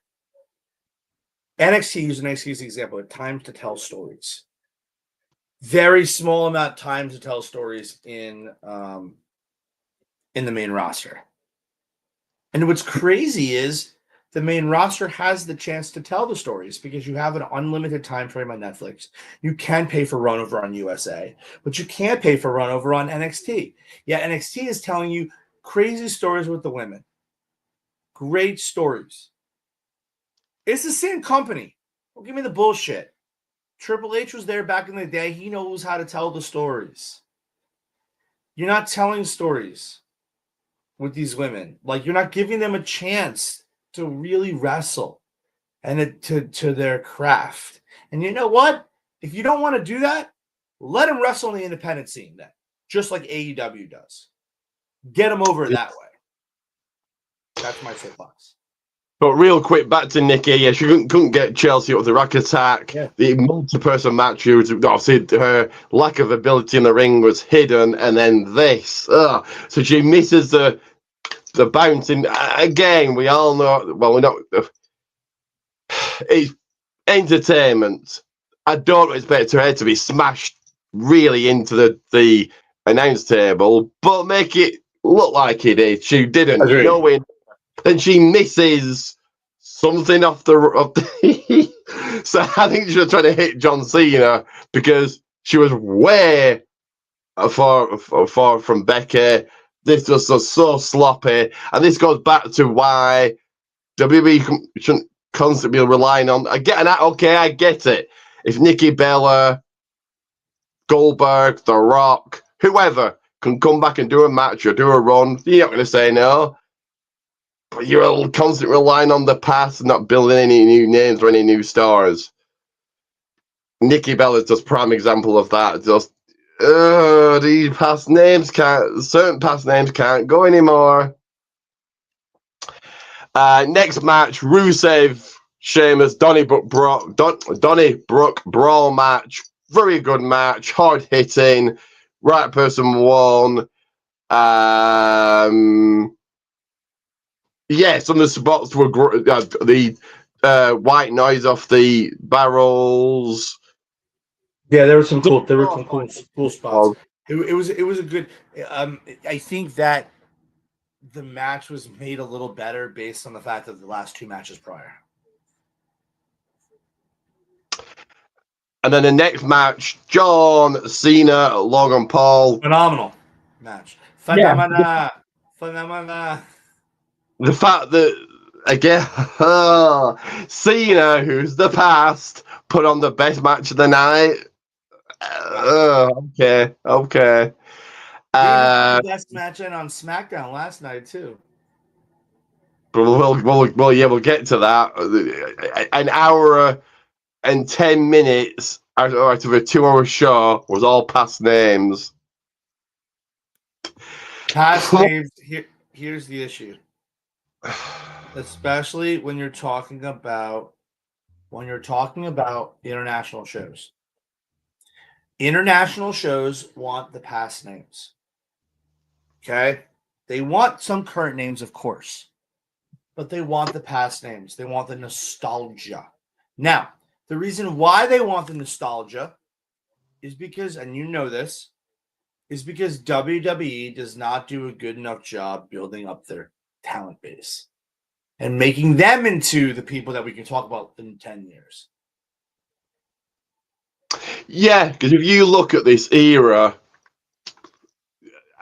NXT, use NXT as an example, at times to tell stories. Very small amount of time to tell stories in the main roster. And what's crazy is the main roster has the chance to tell the stories because you have an unlimited time frame on Netflix. You can pay for run over on USA, but you can't pay for run over on NXT. Yeah, NXT is telling you crazy stories with the women. Great stories. It's the same company. Don't give me the bullshit. Triple H was there back in the day. He knows how to tell the stories. You're not telling stories with these women. Like, you're not giving them a chance to really wrestle and to their craft. And you know what? If you don't want to do that, let them wrestle in the independent scene then, just like AEW does. Get them over that way. That's my soapbox. But real quick, back to Nikki. Yeah, she couldn't get Chelsea up with the rack attack. Yeah. The multi-person match, obviously her lack of ability in the ring was hidden, and then this. So she misses the bouncing. Again, we all know, well, we know it's entertainment. I don't expect her head to be smashed really into the announce table, but make it look like it is. She didn't. Agreed. Knowing. Then she misses something off the so I think she was trying to hit John Cena because she was way far from Becky. This was so sloppy, and this goes back to why WWE shouldn't constantly be relying on. I get it. If Nikki Bella, Goldberg, The Rock, whoever can come back and do a match or do a run, you're not going to say no. But you're constantly relying on the past and not building any new names or any new stars. Nikki Bella's just prime example of that. Just these certain past names can't go anymore. Next match, Rusev, Sheamus, Donnybrook brawl match. Very good match, hard hitting, right person won. Yeah, some of the spots were the white noise off the barrels. Yeah, there were some cool spots. It was a good. I think that the match was made a little better based on the fact that the last two matches prior. And then the next match, John Cena, Logan Paul. Phenomenal match. Phenomena. The fact that again, Cena, who's the past, put on the best match of the night. Okay. He even put the best match in on SmackDown last night too. But we'll get to that. An hour and 10 minutes out of a 2-hour show was all past names. Past names. Here's the issue. Especially when you're talking about international shows. International shows want the past names. Okay? They want some current names, of course, but they want the past names. They want the nostalgia. Now, the reason why they want the nostalgia is because, and you know this, is because WWE does not do a good enough job building up their talent base and making them into the people that we can talk about in 10 years. Yeah, because if you look at this era,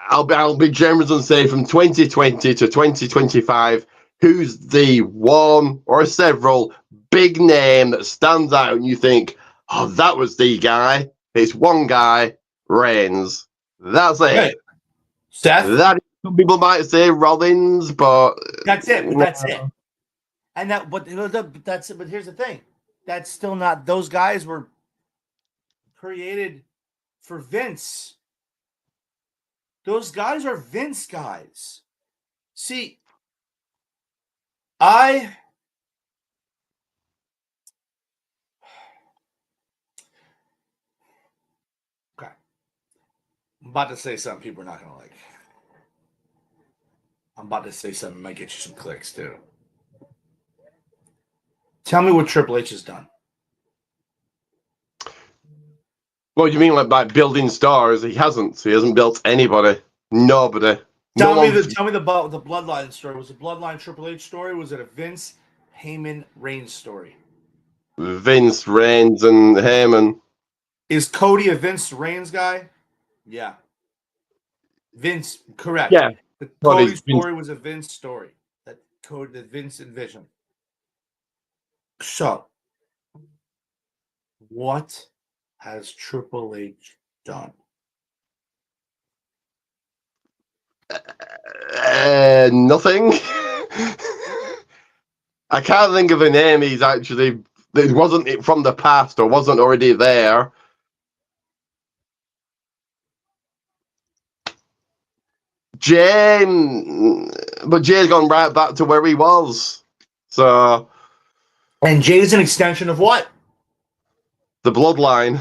I'll be generous and say from 2020 to 2025, who's the one or several big name that stands out and you think, oh, that was the guy? It's one guy, Reigns. That's it. Right. Seth? That some people might say Rollins, but that's it. But that's it. And but that's it. But here's the thing. That's still not. Those guys were created for Vince. Those guys are Vince guys. See, okay. I'm about to say something people are not going to like. I'm about to say something that might get you some clicks, too. Tell me what Triple H has done. What do you mean, like by building stars? He hasn't. He hasn't built anybody. Nobody. Tell me the Bloodline story. Was it Bloodline Triple H story? Or was it a Vince Heyman Reigns story? Vince, Reigns, and Heyman. Is Cody a Vince Reigns guy? Yeah. Vince, correct. Yeah. The Cody story was a Vince story that Vince envisioned. So, what has Triple H done? Nothing. I can't think of a name he's actually. It wasn't from the past or wasn't already there. But Jay's gone right back to where he was. So. And Jay's an extension of what? The Bloodline.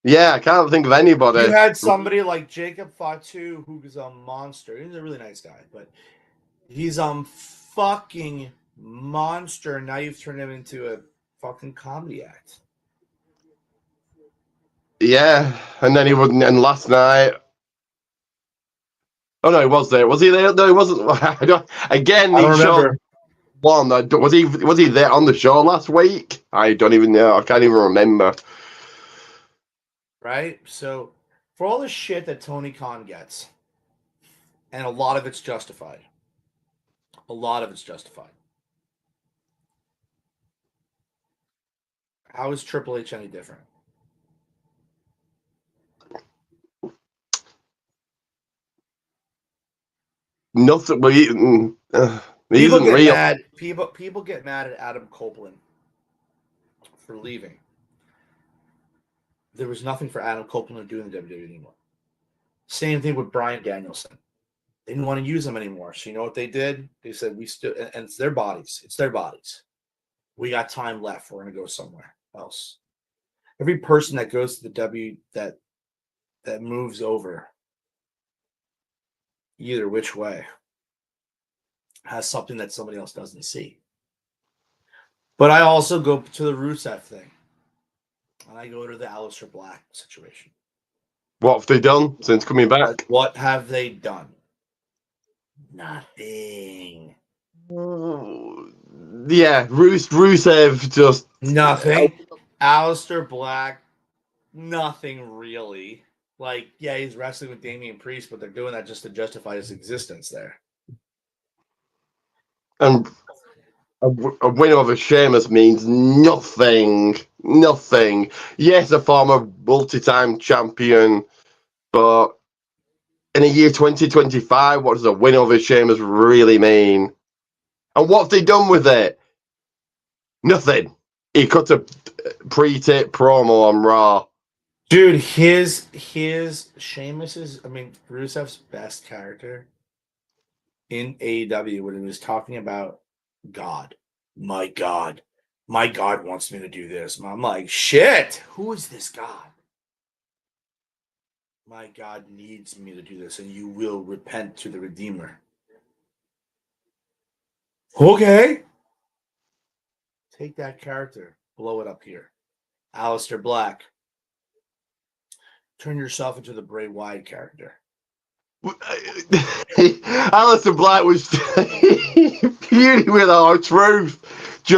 Yeah, I can't think of anybody. You had somebody like Jacob Fatu, who's a monster. He's a really nice guy, but he's fucking monster. Now you've turned him into a fucking comedy act. Yeah, and then he wouldn't. And last night, oh no, he was there. Was he there? No, he wasn't. I don't remember. One. Was he there on the show last week? I don't even know. I can't even remember. Right? So, for all the shit that Tony Khan gets, and a lot of it's justified. How is Triple H any different? Nothing. But he People isn't get real. mad. People get mad at Adam Copeland for leaving. There was nothing for Adam Copeland to do in the WWE anymore. Same thing with Bryan Danielson. They didn't want to use them anymore. So you know what they did? They said, we still, and it's their bodies. It's their bodies. We got time left. We're going to go somewhere else. Every person that goes to the W that moves over, either which way, has something that somebody else doesn't see. But I also go to the Rusev thing. And I go to the Aleister Black situation. What have they done since coming back? What have they done? Nothing. Yeah, Rusev just nothing. Aleister Black, nothing really. Like, yeah, he's wrestling with Damian Priest, but they're doing that just to justify his existence there. And a win over Sheamus means nothing. Nothing. Yes, a former multi-time champion, but in the year 2025, what does a win over Sheamus really mean? And what's he done with it? Nothing. He cut a pre-tape promo on Raw. Dude, his Sheamus's, I mean, Rusev's best character in AEW when he was talking about God. My God wants me to do this. I'm like, shit, who is this God? My God needs me to do this, and you will repent to the Redeemer. Okay. Take that character, blow it up here. Aleister Black. Turn yourself into the Bray Wyatt character. Aleister Black was beauty with R-Truth.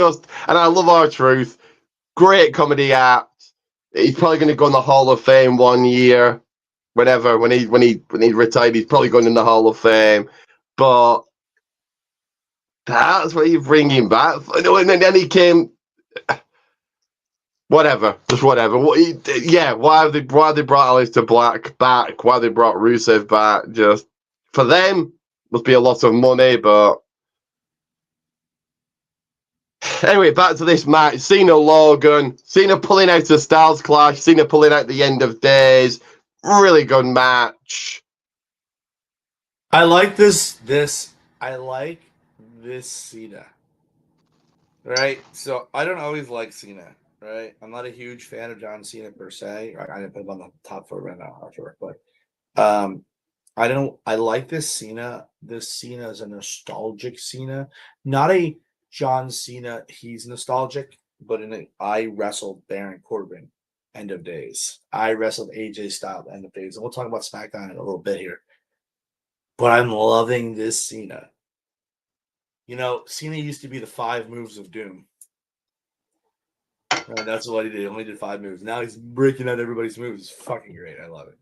And I love R-Truth. Great comedy act. He's probably going to go in the Hall of Fame one year. Whenever, when he retired, he's probably going in the Hall of Fame. But that's what you bring him back. And then he came. Whatever, just whatever. Yeah, why have they brought Aleister Black back? Why they brought Rusev back? Just for them, must be a lot of money. But anyway, back to this match. Cena Logan, Cena pulling out the Styles Clash, Cena pulling out the End of Days. Really good match. I like this. I like this Cena. Right? So I don't always like Cena, right? I'm not a huge fan of John Cena per se. I didn't put him on the top four right now, but I like this Cena. This Cena is a nostalgic Cena, not a John Cena. He's nostalgic, but I wrestled Baron Corbin, End of Days. I wrestled AJ Styles, End of Days, and we'll talk about SmackDown in a little bit here. But I'm loving this Cena. You know, Cena used to be the 5 moves of doom. And that's what he did. He only did 5 moves. Now he's breaking out everybody's moves. It's fucking great. I love it.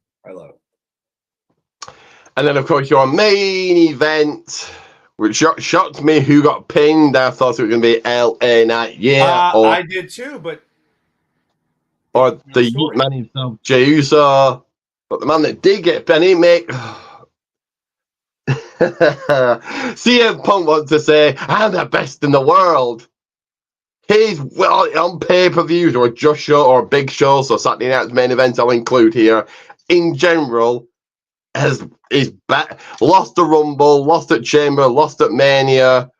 And then, of course, your main event, which shocked me, who got pinned. I thought it was going to be LA Knight, I did too, but or the Yeet man himself, Jey Uso. But the man that did get pinned, he make. CM Punk wants to say, I'm the best in the world. He's on pay-per-views or just show or big shows, so Saturday night's main events I'll include here. In general, is back, lost the Rumble, lost at Chamber, lost at Mania.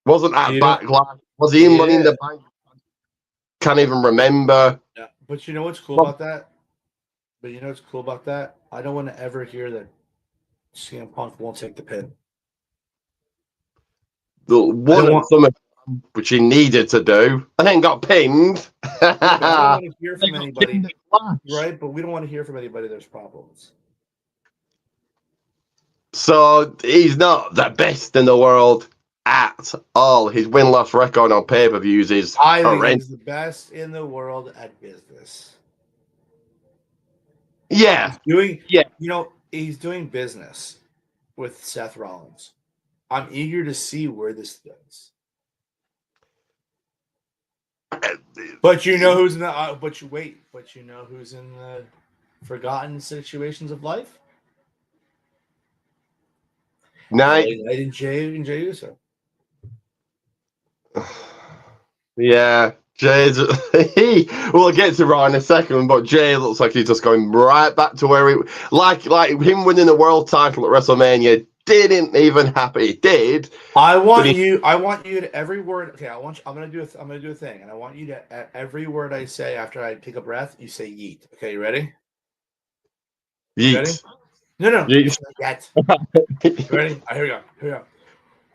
Wasn't at Backlash. Was he in Money in the Bank? Can't even remember. Yeah, but you know what's cool about that? I don't want to ever hear that CM Punk won't take the pin. Which he needed to do, and then got pinned. I don't want to hear from anybody, right? But we don't want to hear from anybody there's problems. So he's not the best in the world at all. His win-loss record on pay-per-views is horrendous. Think he's the best in the world at business. Yeah. He's doing business with Seth Rollins. I'm eager to see where this goes. But you know who's in the but you know who's in the forgotten situations of life? Knight and Jey Uso. Yeah, Jay's we'll get to Raw in a second, but Jay looks like he's just going right back to where he like him winning the world title at WrestleMania didn't even happen. It did. I want you to every word. Okay, I'm gonna do a thing, and I want you to every word I say after I take a breath, you say yeet. Okay, you ready? Yeet. Ready? No. Yeet. Yet. Ready? Here we go.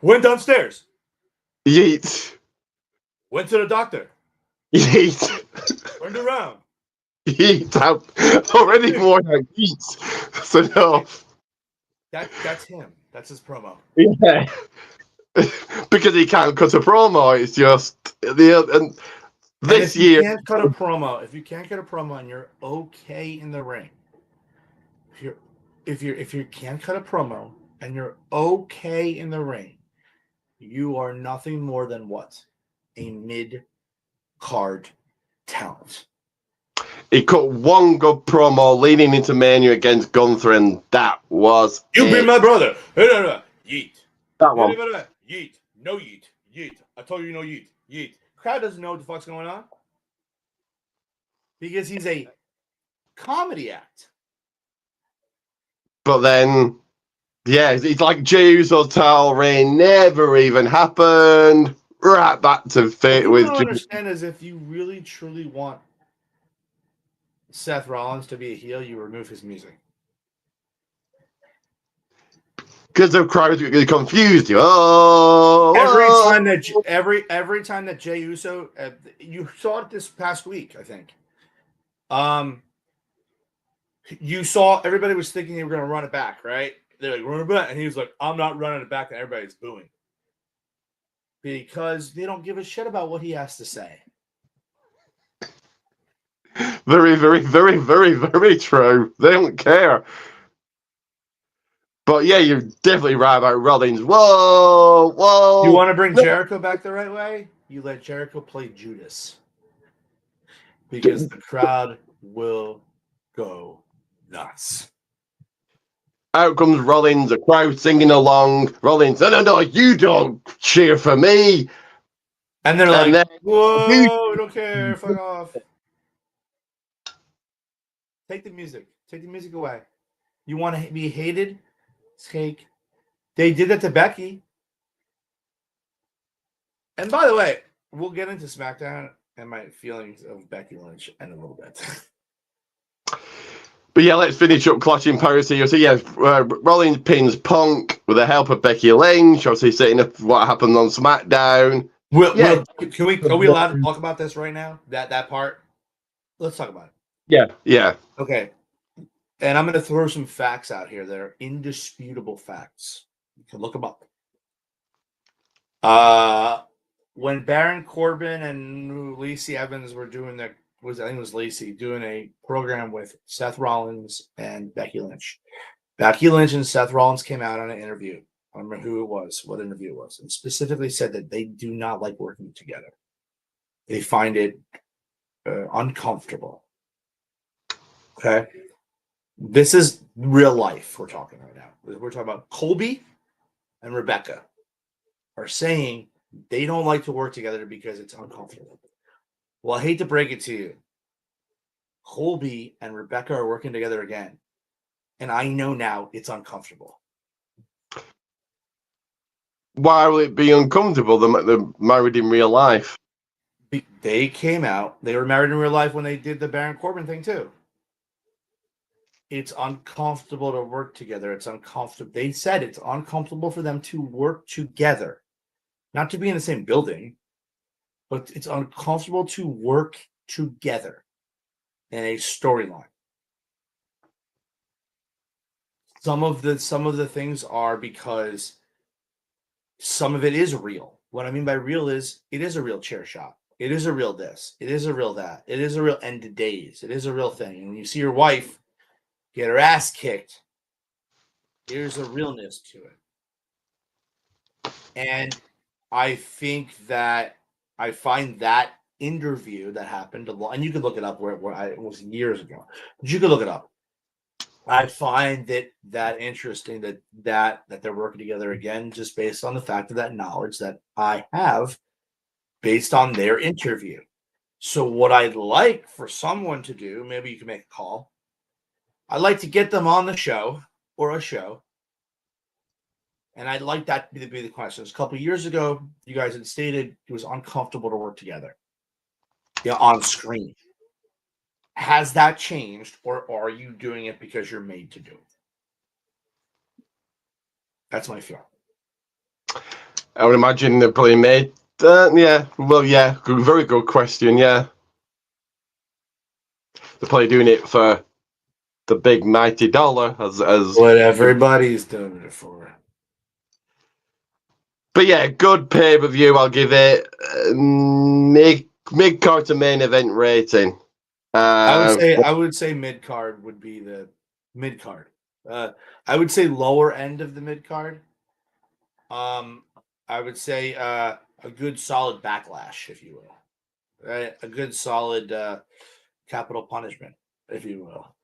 Went downstairs. Yeet. Went to the doctor. Yeet. Turned around. Yeet. I'm already more like yeet. So no. That's him. That's his promo. Yeah. Because he can't cut a promo. It's just this year. If you can't cut a promo and you're okay in the ring. If you can't cut a promo and you're okay in the ring, you are nothing more than what? A mid-card talent. He cut one good promo leading into Mania against Gunther, and that was You be it. my brother. Yeet. That one. Yeet. No yeet. Yeet. I told you no yeet. Yeet. Crowd doesn't know what the fuck's going on. Because he's a comedy act. But then, yeah, it's like Jey Uso's title reign never even happened. Right back to fit What with you don't understand is if you really truly want Seth Rollins to be a heel, you remove his music. because the crowd confused you. Oh, Every time that Jey Uso, you saw it this past week, I think. You saw everybody was thinking they were going to run it back, right? They're like, run it back, and he was like, I'm not running it back, and everybody's booing because they don't give a shit about what he has to say. very, very, very, very, very true. They don't care. But yeah, you're definitely right about Rollins. Whoa, whoa. You want to bring Jericho back the right way? You let Jericho play Judas. Because the crowd will go nuts. Out comes Rollins, the crowd singing along. Rollins, no, you don't cheer for me. And they're like, whoa, we don't care, fuck off. Take the music. Take the music away. You want to be hated? Take. They did that to Becky. And by the way, we'll get into SmackDown and my feelings of Becky Lynch in a little bit. But yeah, let's finish up Clashing Powers here. So yeah, Rollins pins Punk with the help of Becky Lynch, obviously setting up what happened on SmackDown. Are we allowed to talk about this right now? That part? Let's talk about it. Yeah. Okay. And I'm going to throw some facts out here that are indisputable facts. You can look them up. When Baron Corbin and Lacey Evans were doing I think it was Lacey doing a program with Seth Rollins and Becky Lynch. Becky Lynch and Seth Rollins came out on an interview. I don't remember who it was, what interview it was, and specifically said that they do not like working together. They find it uncomfortable. Okay. This is real life we're talking right now. We're talking about Colby and Rebecca are saying they don't like to work together because it's uncomfortable. Well, I hate to break it to you. Colby and Rebecca are working together again. And I know now it's uncomfortable. Why will it be uncomfortable? They're married in real life. They came out. They were married in real life when they did the Baron Corbin thing too. It's uncomfortable to work together. It's uncomfortable. They said it's uncomfortable for them to work together. Not to be in the same building, but it's uncomfortable to work together in a storyline. Some of the things are because some of it is real. What I mean by real is it is a real chair shot. It is a real this. It is a real that. It is a real end of days. It is a real thing. And when you see your wife get her ass kicked, there's a realness to it. And I think that I find that interview that happened a lot, and you can look it up where it was years ago, but you can look it up. I find that interesting that they're working together again, just based on the fact of that knowledge that I have based on their interview. So what I'd like for someone to do, maybe you can make a call. I'd like to get them on the show or a show. And I'd like that to be the question. A couple of years ago, you guys had stated it was uncomfortable to work together on screen. Has that changed, or are you doing it because you're made to do it? That's my feeling. I would imagine they're probably made. Very good question. Yeah, they're probably doing it for the big $90 as what everybody's doing it for. But yeah, good pay-per-view. I'll give it mid-card to main event rating. I would say mid-card would be the mid-card. I would say lower end of the mid-card. I would say a good solid backlash, if you will. Right? A good solid capital punishment, if you will.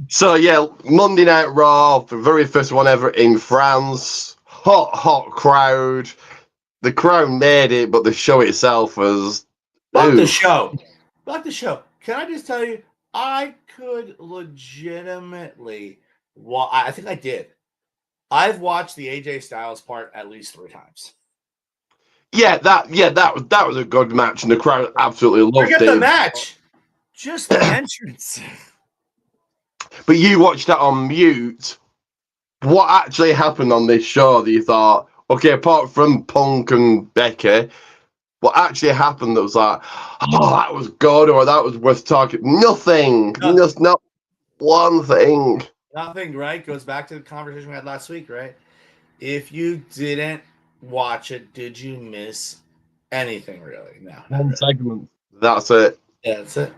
So yeah, Monday Night Raw, the very first one ever in France. Hot crowd. The crowd made it, but the show itself was Fuck the oof. show. Fuck the show. Can I just tell you, I could legitimately I think I did. I've watched the AJ Styles part at least 3 times. That was a good match, and the crowd absolutely loved Forget the it. match. Just the entrance. But you watched that on mute. What actually happened on this show that you thought, okay, apart from Punk and Becky, what actually happened that was like, oh, that was good, or that was worth talking? Nothing. Just not one thing. Nothing, right? Goes back to the conversation we had last week, right? If you didn't watch it, did you miss anything really? No, not One really. segment. That's it. Yeah, that's it.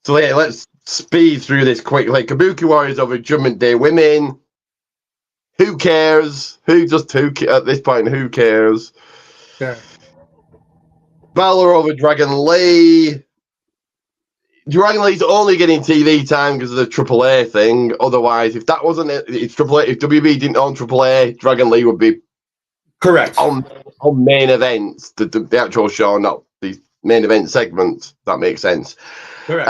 So yeah, let's speed through this quickly. Kabuki Warriors over Judgment Day women. Who cares? At this point, who cares? Sure. Balor over Dragon Lee. Dragon Lee's only getting TV time because of the AAA thing. Otherwise, if that wasn't it, if WB didn't own AAA, Dragon Lee would be Correct. on main events, the actual show, not the main event segments. That makes sense. Correct.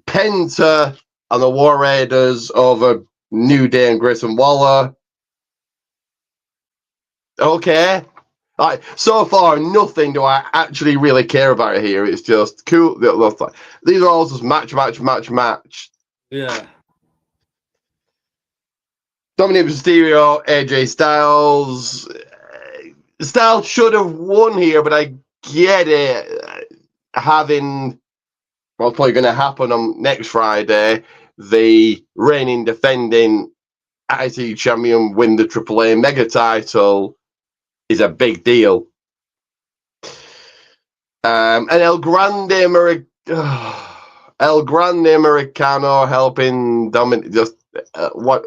Penta and the War Raiders over New Day and Grayson Waller. Okay. Like, so far, nothing do I actually really care about here. It's just cool. These are all just match. Yeah. Dominic Mysterio, AJ Styles. Styles should have won here, but I get it. Having what's probably going to happen on next Friday, the reigning defending IC champion win the AAA Mega title is a big deal. And El Grande Americano helping Dominic. Just what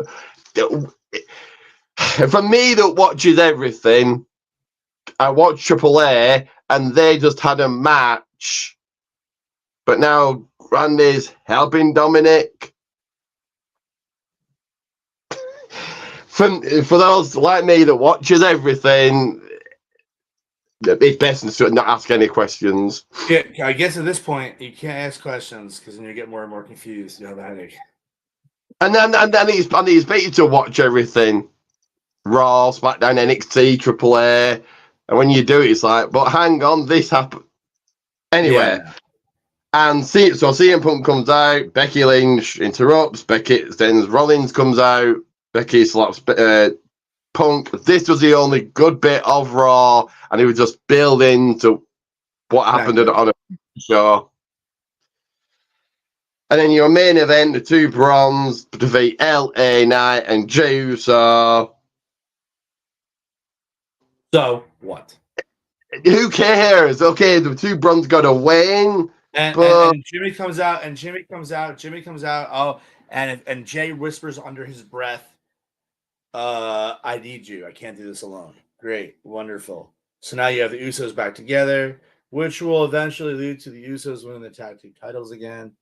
for me that watches everything. I watch AAA and they just had a match, but now Grande's helping Dominic. For those like me that watches everything, it's best to not ask any questions. Yeah, I guess at this point you can't ask questions because then you get more and more confused. You have a headache. And then it's better to watch everything. Raw, SmackDown, NXT, AAA. And when you do it, it's like, but hang on, this happened. Anyway. Yeah. And so CM Punk comes out, Becky Lynch interrupts, then Rollins comes out, Becky slaps Punk. This was the only good bit of Raw, and it was just building to what happened on a show. And then your main event, the two bronze defeat LA Knight and Jey Uso. So what? Who cares? Okay, the two bronze got a win. And Jimmy comes out. Oh, and Jay whispers under his breath, I need you. I can't do this alone. Great. Wonderful. So now you have the Usos back together, which will eventually lead to the Usos winning the tag team titles again.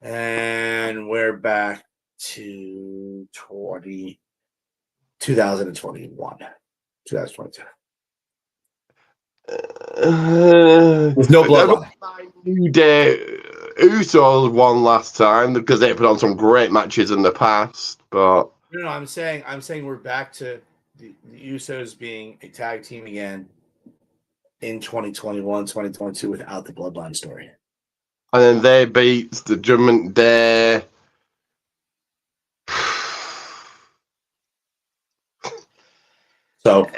And we're back to 2021. 2022. With no bloodline. New Day Usos won last time because they put on some great matches in the past, but No, I'm saying we're back to the Usos being a tag team again in 2021, 2022 without the bloodline story. And then they beat the Judgment Day. So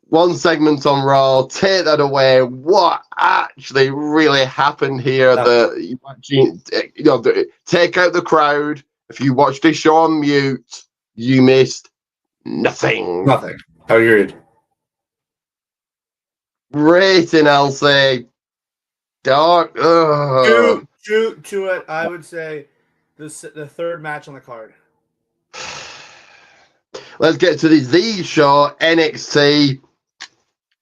one segment on Raw, take that away. What actually really happened here? Take out the crowd. If you watched this show on mute, you missed nothing. Nothing. Agreed. Rating, I'll say. Dark. To it, I would say the third match on the card. let's get to the show. NXT.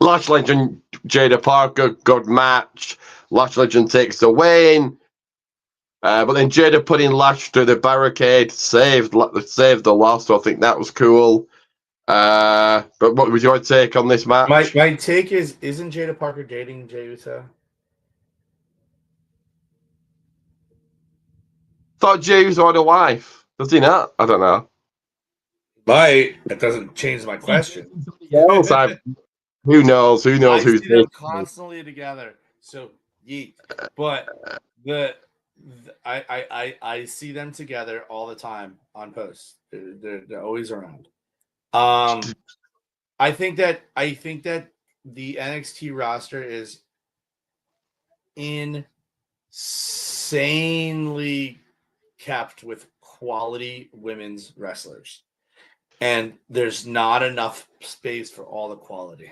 Lash Legend Jada Parker, good match. Lash Legend takes the win. But then Jada put in Lash through the barricade, saved the loss. So I think that was cool. But what was your take on this match? My take isn't Jada Parker dating Jey Uso? Thought Jey Uso had a wife. Does he not? I don't know. But that doesn't change my question. Who knows? Who knows? I Who's see them constantly together. So yeet. But I see them together all the time on posts. They're always around. I think that the NXT roster is insanely capped with quality women's wrestlers. And there's not enough space for all the quality.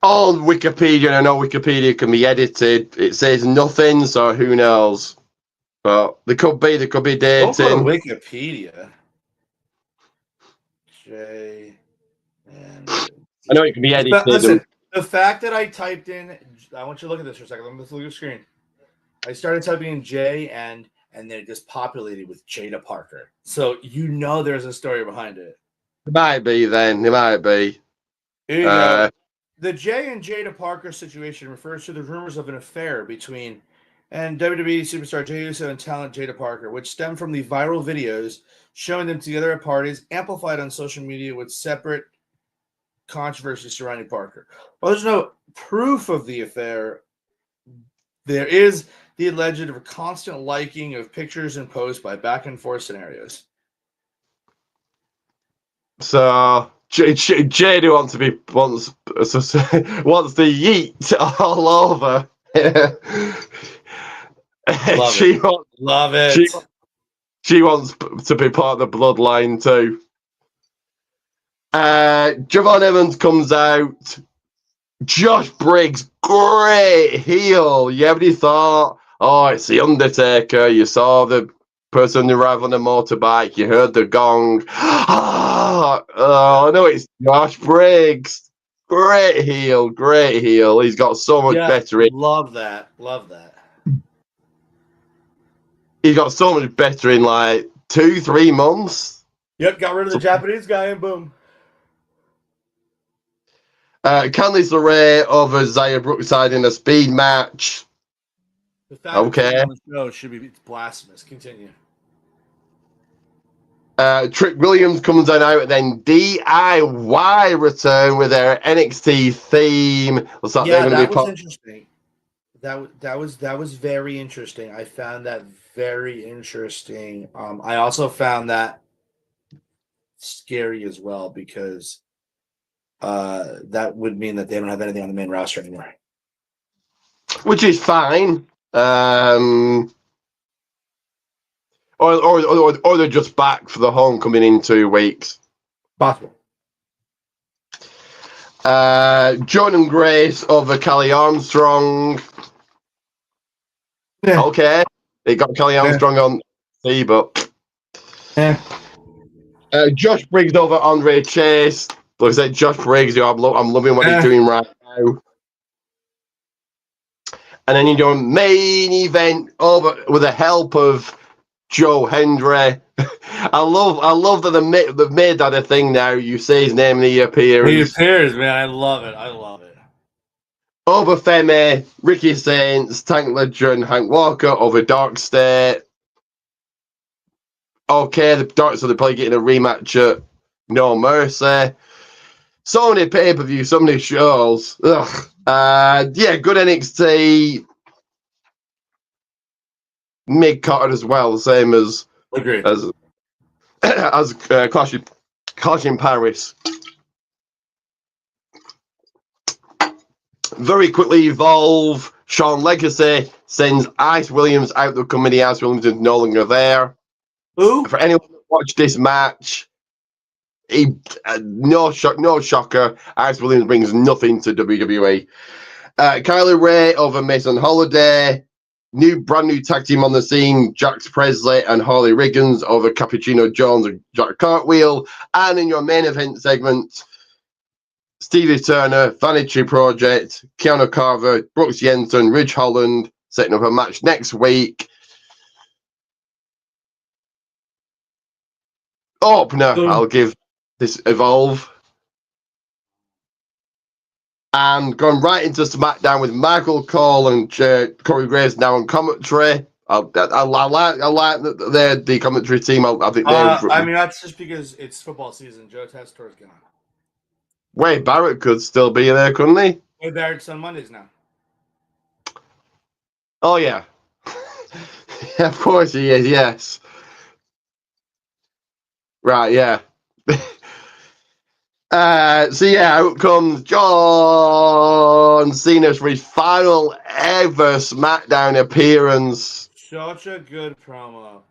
On Wikipedia, and I know Wikipedia can be edited. It says nothing, so who knows? But they could be dating. Don't go to Wikipedia. J and I know it can be edited. Listen, the fact that I typed in, I want you to look at this for a second. Let me look at your screen. I started typing in J and then it just populated with Jada Parker. So you know there's a story behind it. It might be then. It might be. Here you go. The Jay and Jada Parker situation refers to the rumors of an affair between WWE superstar Jey Uso and talent Jada Parker, which stem from the viral videos showing them together at parties, amplified on social media with separate controversy surrounding Parker. While there's no proof of the affair, there is the alleged constant liking of pictures and posts by back and forth scenarios. So Jada wants the yeet all over. Love it. She wants to be part of the bloodline too. Javon Evans comes out. Josh Briggs, great heel. You ever thought, oh, it's the Undertaker? You saw the person who arrived on a motorbike. You heard the gong. Oh, no, it's Josh Briggs. Great heel, great heel. He's got so much better in. Love that. He got so much better in like 2-3 months. Yep, got rid of the Japanese guy and boom. Candice LeRae over Zaya Brookside in a speed match. The fact that on the show should be blasphemous. Continue. Trick Williams comes on out, and then DIY return with their NXT theme. Looks like they're going to be interesting. That was very interesting. I found that very interesting. I also found that scary as well because that would mean that they don't have anything on the main roster anymore. Which is fine. Or they're just back for the homecoming in 2 weeks. Possible. Jordan Grace over Kelly Armstrong. Yeah. Okay. They got Kelly Armstrong on C, but Josh Briggs over Andre Chase. Like I said, Josh Briggs, I'm loving what he's doing right now. And then you do a main event over with the help of Joe Hendry. I love that they've made that a thing now. You say his name and he appears. He appears, man. I love it. Over Femi, Ricky Saints, Tank Legend, Hank Walker over Dark State. Okay, so they're probably getting a rematch at No Mercy. So many pay-per-views, so many shows. Ugh. Good NXT. Mid-card as well, same as Clash in Paris. Very quickly Evolve. Sean Legacy sends Ice Williams out the company. Ice Williams is no longer there. Who? For anyone who watched this match, no shocker. Ice Williams brings nothing to WWE. Kylie Ray over Mason Holiday. brand new tag team on the scene, Jax Presley and Harley Riggins over Cappuccino Jones and Jack Cartwheel. And in your main event segment, Stevie Turner, Vanity Project, Keanu Carver, Brooks Jensen, Ridge Holland, setting up a match next week. Opener, I'll give this Evolve. And gone right into SmackDown with Michael Cole and Corey Graves now on commentary. I like the commentary team. I think they're. I mean, that's just because it's football season. Joe Testator's gone. Wade Barrett could still be there, couldn't he? Wade Barrett's on Mondays now. Oh yeah, of course he is. Yes. Right. Yeah. So yeah, out comes John Cena for his final ever SmackDown appearance. Such a good promo.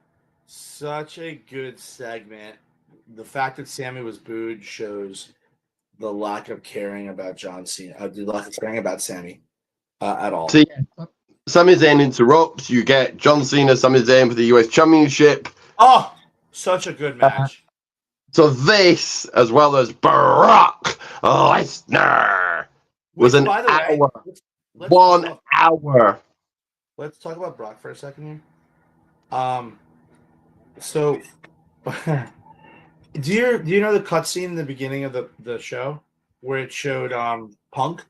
Such a good segment. The fact that Sammy was booed shows the lack of caring about John Cena. The lack of caring about Sammy at all. See, Sami Zayn interrupts. You get John Cena, Sami Zayn for the US Championship. Oh, such a good match. So this, as well as Brock Lesnar, was an hour. 1 hour. Let's talk about Brock for a second here. So, do you know the cutscene in the beginning of the show where it showed Punk?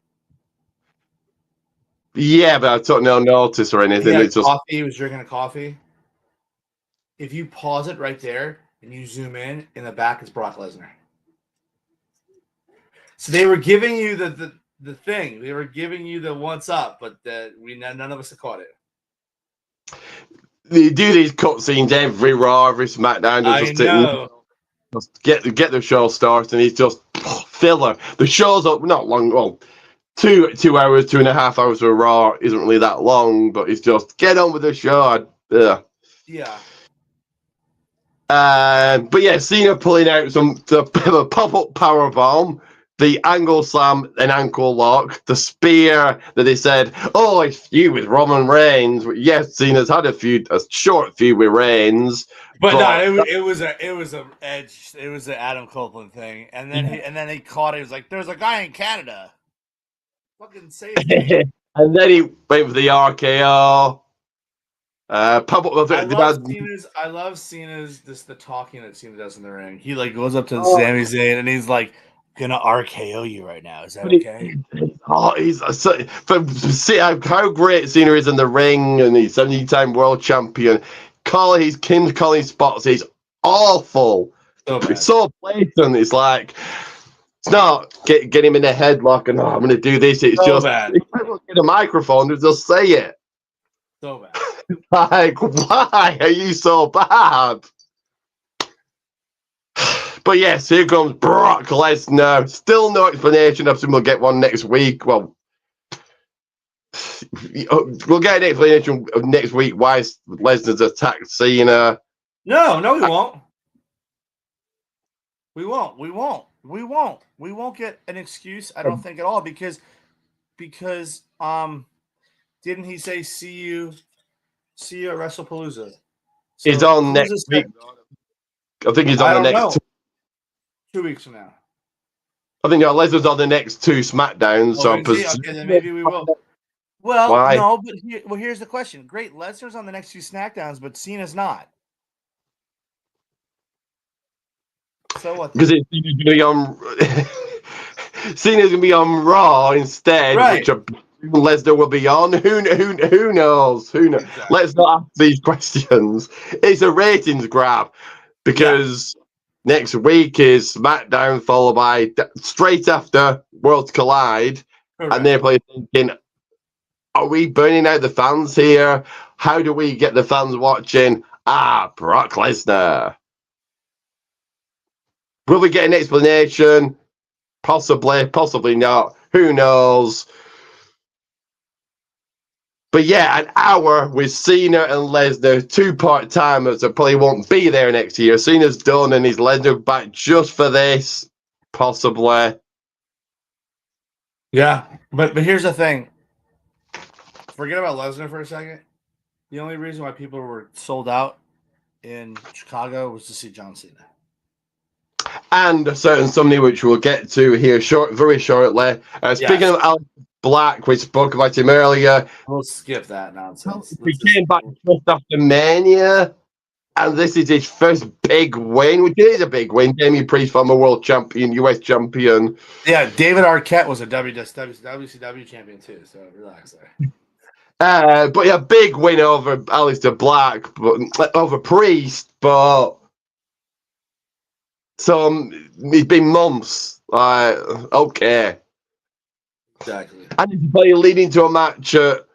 Yeah, but I took no notice or anything. He It's just coffee. He was drinking a coffee. If you pause it right there and you zoom in the back is Brock Lesnar. So they were giving you the thing. They were giving you the what's up, but none of us have caught it. They do these cutscenes every Raw, every SmackDown. Just get the show started, and he's just filler. The show's up not long. Well, 2 hours, 2.5 hours of Raw isn't really that long, but it's just get on with the show. Yeah. But yeah, Cena pulling out the pop-up power bomb, the angle slam, an ankle lock, the spear that they said, oh, it's feud with Roman Reigns. Yes, Cena's had a short feud with Reigns. But no, it was an Adam Copeland thing, and then he caught it. He was like, "There's a guy in Canada." Fucking say it. And then he went for the RKO. I love Cena's the talking that Cena does in the ring. He like goes up to Sami Zayn and he's like, "Gonna RKO you right now. Is that okay?" See how great Cena is in the ring, and he's 70-time world champion. Kim's calling spots is awful. It's so blatant. It's like it's not get him in a headlock and I'm going to do this. It's just bad. Get a microphone and just say it. So bad. Like, why are you so bad? But yes, here comes Brock Lesnar. Still no explanation. I assume we'll get one next week. Well, we'll get an explanation of next week why Lesnar's attacked Cena. No, we won't. We won't get an excuse, I don't think at all, because didn't he say see you at WrestlePalooza? So he's on next week. I think he's on the next 2 weeks from now. I think Lesnar's on the next 2 SmackDowns. Okay, then maybe we will. Well, why? No, but here's the question. Great, Lesnar's on the next 2 SmackDowns, but Cena's not. So what? Because Cena's going to be on Raw instead, right. Which Lesnar will be on. Who knows? Exactly. Let's not ask these questions. It's a ratings grab because next week is SmackDown followed by straight after Worlds Collide, and they're probably thinking, are we burning out the fans here? How do we get the fans watching? Brock Lesnar. Will we get an explanation? Possibly, possibly not. Who knows? But yeah, an hour with Cena and Lesnar, 2 part-timers that probably won't be there next year. Cena's done and he's Lesnar back just for this, possibly. Yeah, but here's the thing. Forget about Lesnar for a second. The only reason why people were sold out in Chicago was to see John Cena. And a certain somebody which we'll get to here very shortly. Speaking Yes. of Alex Black, we spoke about him earlier. We'll skip that nonsense. He came back just after Mania, and this is his first big win, which is a big win. Damien Priest, former world champion, US champion. Yeah, David Arquette was a WCW champion too, so relax there. But yeah, big win over Aleister Black, but over Priest, but it's been months. Okay. Exactly. And it's probably leading to a match at,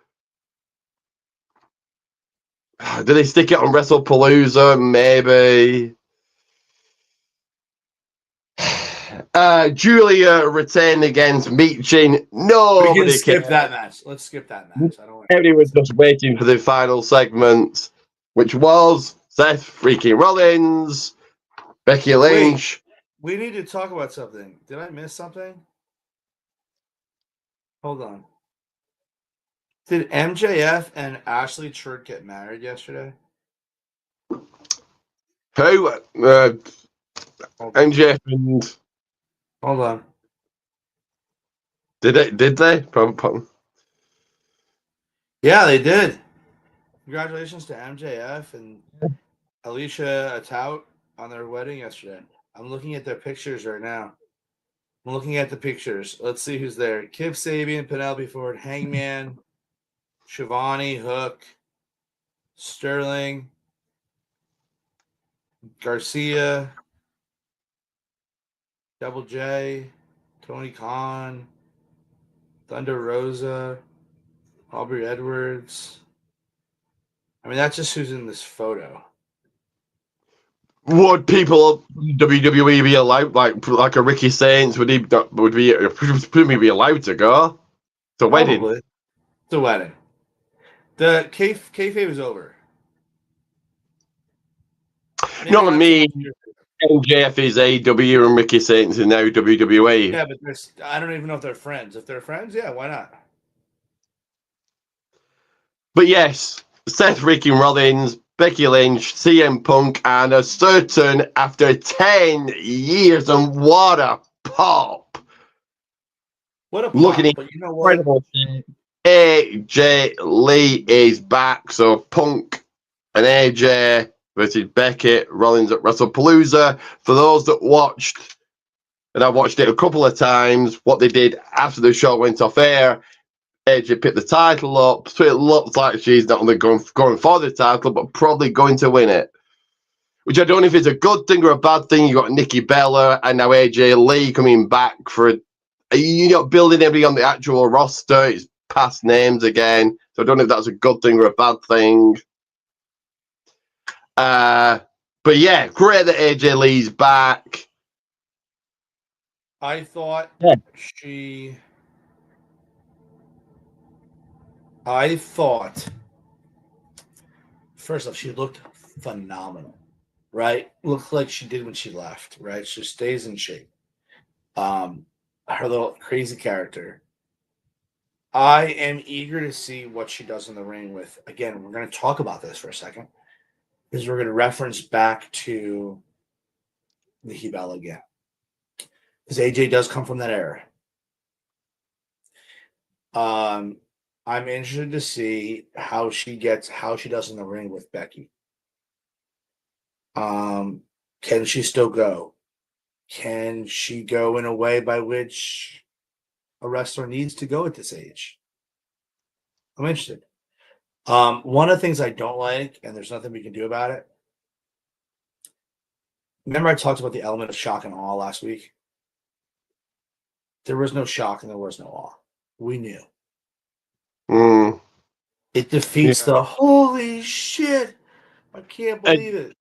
do they stick it on WrestlePalooza? Maybe. Julia retained against Meechin. Nobody We can skip cared. that match. Let's skip that match. I don't want Everybody was just waiting for the final segment, which was Seth freaking Rollins, Becky Lynch. We need to talk about something. Did I miss something? Hold on. Did MJF and Ashley Church get married yesterday? Who? MJF and Hold on. did they? Probably. Yeah, they did. Congratulations to MJF and Alicia Atout on their wedding yesterday. I'm looking at their pictures right now. I'm looking at the pictures. Let's see who's there. Kip Sabian, Penelope Ford, Hangman, Shivani, Hook, Sterling, Garcia, Double J, Tony Khan, Thunder Rosa, Aubrey Edwards. I mean, that's just who's in this photo. Would people WWE be allowed, like a Ricky Saints? Would be allowed to go? It's a wedding. Probably. It's a wedding. The kayfabe is over. Maybe Not not me. so much. MJF is AEW and Ricky Saints is now WWE. Yeah, but I don't even know if they're friends. If they're friends, yeah, why not? But yes, Seth freaking Rollins, Becky Lynch, CM Punk, and a certain after 10 years, and what a pop! What a pop! Looking But you know what? incredible. AJ Lee is back, so Punk and AJ versus Becky Rollins at WrestlePalooza. For those that watched, and I watched it a couple of times, what they did after the show went off air, AJ picked the title up, so it looks like she's not only going for the title, but probably going to win it. Which I don't know if it's a good thing or a bad thing. You got Nikki Bella and now AJ Lee coming back for, you're not building everybody on the actual roster. It's past names again. So I don't know if that's a good thing or a bad thing. But yeah, great that AJ Lee's back. I thought first off, she looked phenomenal, right? Looked like she did when she left, right? She stays in shape. Her little crazy character. I am eager to see what she does in the ring with. Again, we're going to talk about this for a second because we're going to reference back to Nikki Bella again. Because AJ does come from that era. I'm interested to see how she does in the ring with Becky. Can she still go? Can she go in a way by which a wrestler needs to go at this age? I'm interested. One of the things I don't like, and there's nothing we can do about it. Remember I talked about the element of shock and awe last week? There was no shock and there was no awe. We knew. It defeats the holy shit. I can't believe it.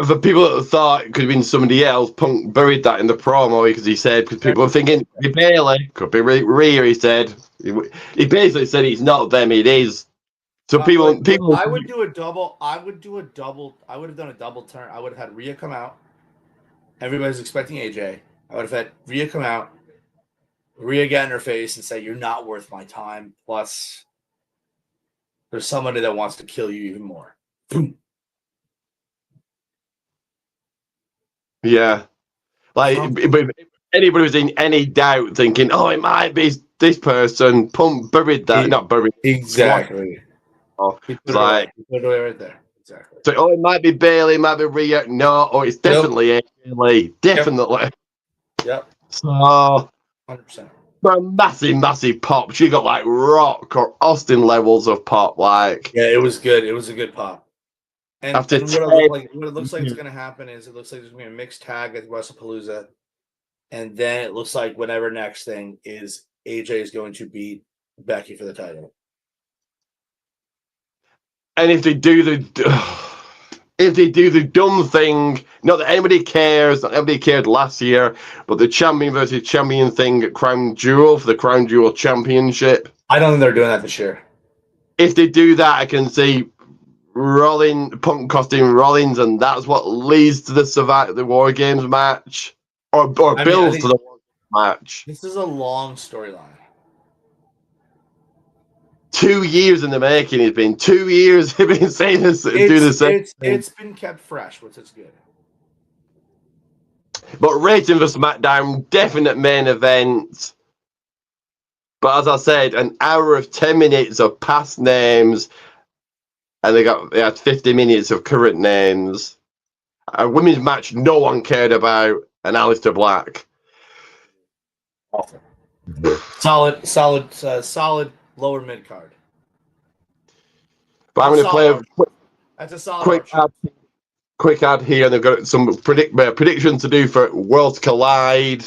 For people that thought it could have been somebody else, Punk buried that in the promo because he said, because people were thinking, it could be Bailey, could be Rhea, he said. He basically said it's not them, it is. So people. I would do a double. I would have done a double turn. I would have had Rhea come out. Everybody's expecting AJ. I would have had Rhea come out, Rhea get in her face and say, "You're not worth my time." Plus, there's somebody that wants to kill you even more. Yeah. Like, if anybody was in any doubt thinking, oh, it might be this person, buried that, not buried. Exactly. It's like, you put it away right there. Exactly. So, oh, it might be Bailey, it might be Rhea. No, oh, it's definitely Bailey. Definitely. Yep. So, 100%. for a massive, massive pop, she got like Rock or Austin levels of pop. Like, yeah, it was good. It was a good pop. And, after and what it looks like it's going to happen is it looks like there's going to be a mixed tag at WrestlePalooza. And then it looks like whatever next thing is AJ is going to beat Becky for the title. And if they do the dumb thing, not that anybody cares, not everybody cared last year, but the champion versus champion thing at Crown Jewel for the Crown Jewel Championship. I don't think they're doing that this year. If they do that, I can see Punk costing Rollins, and that's what leads to the War Games match, or builds to the War Games match. This is a long storyline. 2 years in the making. It's been 2 years. They've been saying this, do the same. It's been kept fresh, which is good. But rating for SmackDown, definite main event. But as I said, an hour of 10 minutes of past names, and they had 50 minutes of current names. A women's match no one cared about, and Aleister Black. Awesome. Solid lower mid card. But I'm going to play That's a solid quick ad here, and they've got some predictions to do for Worlds Collide.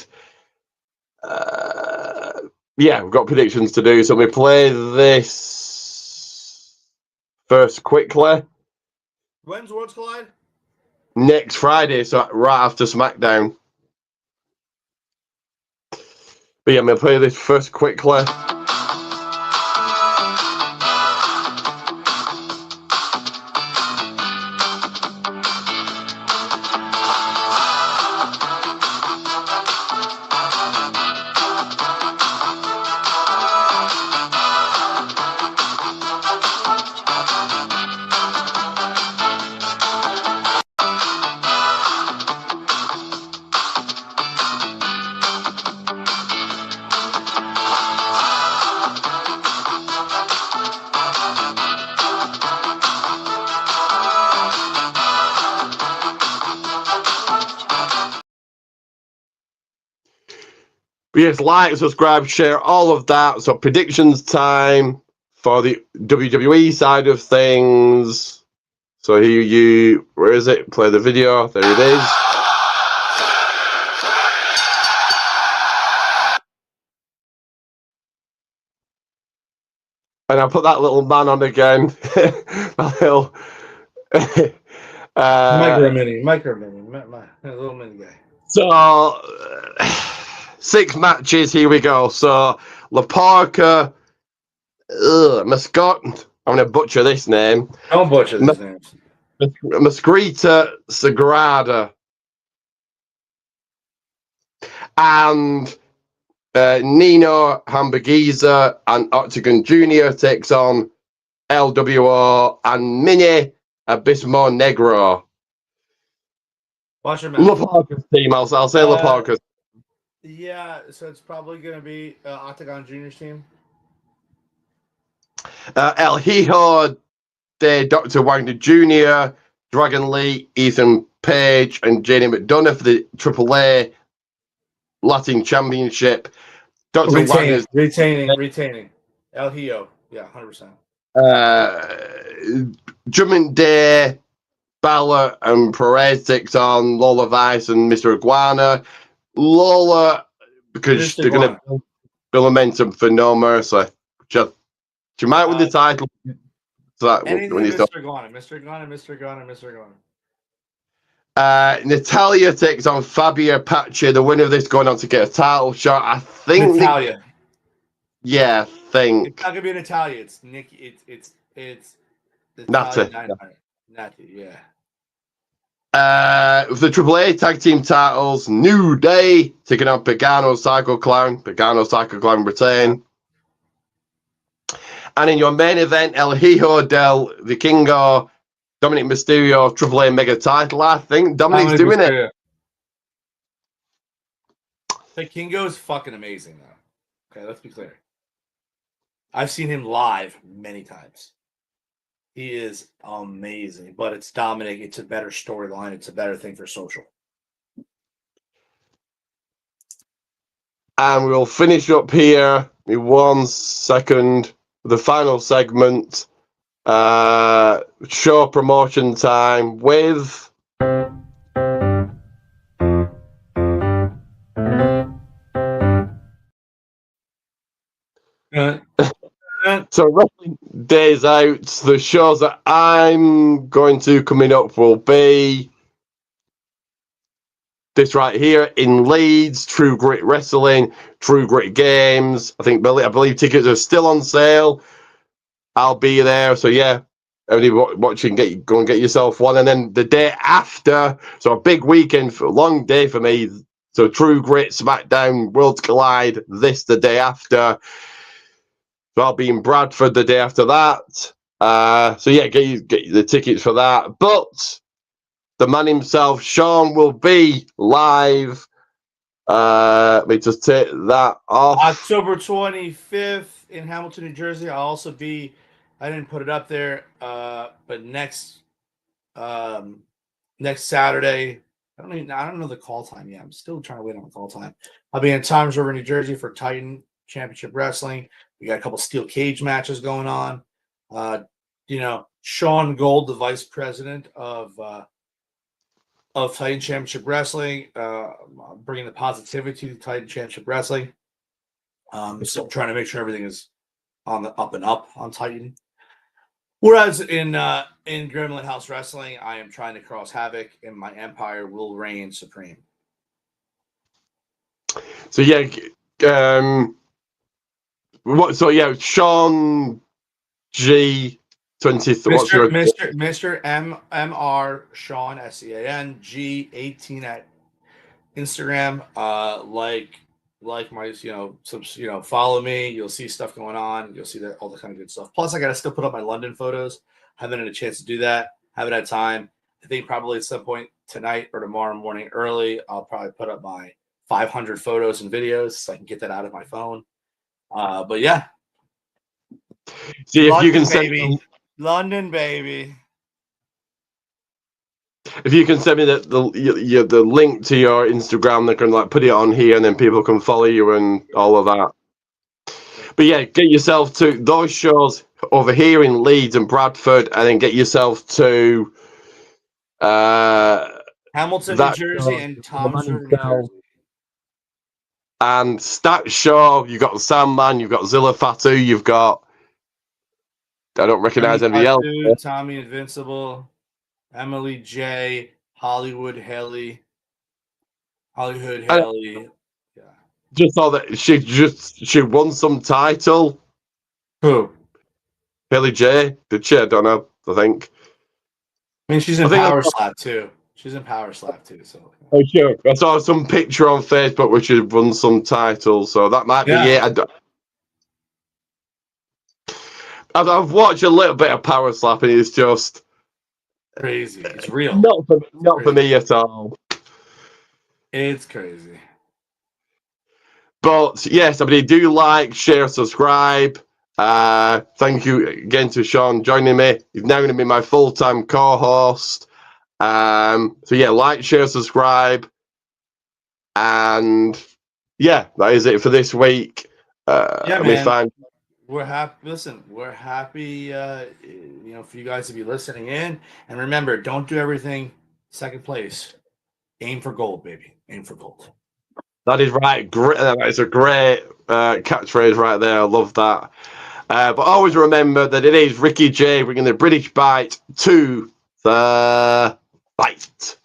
Yeah, we've got predictions to do, so we play this first quickly. When's Worlds Collide? Next Friday, so right after SmackDown. But yeah, I'm going to play this first quickly. But yes, like, subscribe, share, all of that. So predictions time for the WWE side of things. So here where is it? Play the video. There it is. And I put that little man on again. That little micro mini, little mini guy. So 6 matches. Here we go. So LaParca, Mascot. I'm going to butcher this name. Don't butcher these names. Masquerita Sagrada and Nino Hamburguesa and Octagon Jr. takes on LWO and Mini Abismo Negro. Watch your match. LaParca's team. I'll say LaParca's. Yeah, so it's probably going to be Octagon Jr.'s team. El Hijo de Dr. Wagner Jr., Dragon Lee, Ethan Page, and Janie McDonough for the AAA Latin Championship. Dr. Wagner's retaining. El Hijo, yeah, 100%. Judgment Day, Balor and Perez takes on Lola Vice and Mr. Iguana. Lola, because they're going to build momentum for No Mercy. She might win the title. Mr. Iguana. Natalia takes on Fabia Pace. The winner of this going on to get a title shot. I think Natalia. Yeah, I think it's not gonna be Natalia. It's Nikki. It's Natty. Natty. Yeah. With the AAA tag team titles, New Day taking on Pagano Psycho Clown. Pagano Psycho Clown retain. And in your main event, El Hijo del Vikingo, Dominic Mysterio, Triple A Mega title. I think Dominic's doing it. The Kingo is fucking amazing, though. Okay, let's be clear. I've seen him live many times. He is amazing, but it's Dominic. It's a better storyline. It's a better thing for social. And we'll finish up here in 1 second. The final segment. Show promotion time with. So wrestling days out. The shows that I'm going to coming up will be this right here in Leeds, True Grit Wrestling, True Grit Games. I believe tickets are still on sale. I'll be there. So yeah, everybody watching, go and get yourself one. And then the day after, so a big weekend, a long day for me. So True Grit, SmackDown, Worlds Collide. The day after. So I'll be in Bradford the day after that. So yeah, get the tickets for that. But the man himself, Sean, will be live. Let me just take that off. October 25th in Hamilton, New Jersey. I'll also be. I didn't put it up there, but next Saturday. I don't know the call time yet. I'm still trying to wait on the call time. I'll be in Times River, New Jersey for Titan Championship Wrestling. We got a couple steel cage matches going on. Sean Gold, the vice president of Titan Championship Wrestling, bringing the positivity to Titan Championship Wrestling. Still trying to make sure everything is on the up and up on Titan. Whereas in Gremlin House Wrestling, I am trying to cause havoc, and my empire will reign supreme. So yeah, Sean G 23. What's your Mr. MR Sean SEAN G18 at Instagram? Like my follow me. You'll see stuff going on. You'll see all the kind of good stuff. Plus, I gotta still put up my London photos. Haven't had a chance to do that. Haven't had time. I think probably at some point tonight or tomorrow morning early, I'll probably put up my 500 photos and videos so I can get that out of my phone. But yeah. See if London, you can send baby. London, baby. If you can send me the link to your Instagram, they can put it on here, and then people can follow you and all of that. But yeah, get yourself to those shows over here in Leeds and Bradford, and then get yourself to Hamilton, New Jersey, and Tom's River, New Jersey. And Stat Show, you've got the Sandman, you've got Zilla Fatu, you've got. I don't recognize anybody else. Tommy Invincible, Emily J, Hollywood Haley. Yeah. Just saw that she won some title. Who? Haley J. Did she? I don't know. I think. I mean, she's in Power Slap too. So. Oh sure. I saw some picture on Facebook where she won some title, so that might be it. I've watched a little bit of Power Slap, and it's just crazy. It's real. Not for me at all. It's crazy. But yes, everybody do like, share, subscribe. Thank you again to Sean joining me. He's now going to be my full-time co-host. So yeah, like, share, subscribe. And yeah, that is it for this week. Man. We're happy. Listen, we're happy, for you guys to be listening in. And remember, don't do everything second place. Aim for gold, baby. Aim for gold. That is right. Great. That's a great catchphrase right there. I love that. But always remember that it is Ricky J bringing the British bite to the fight.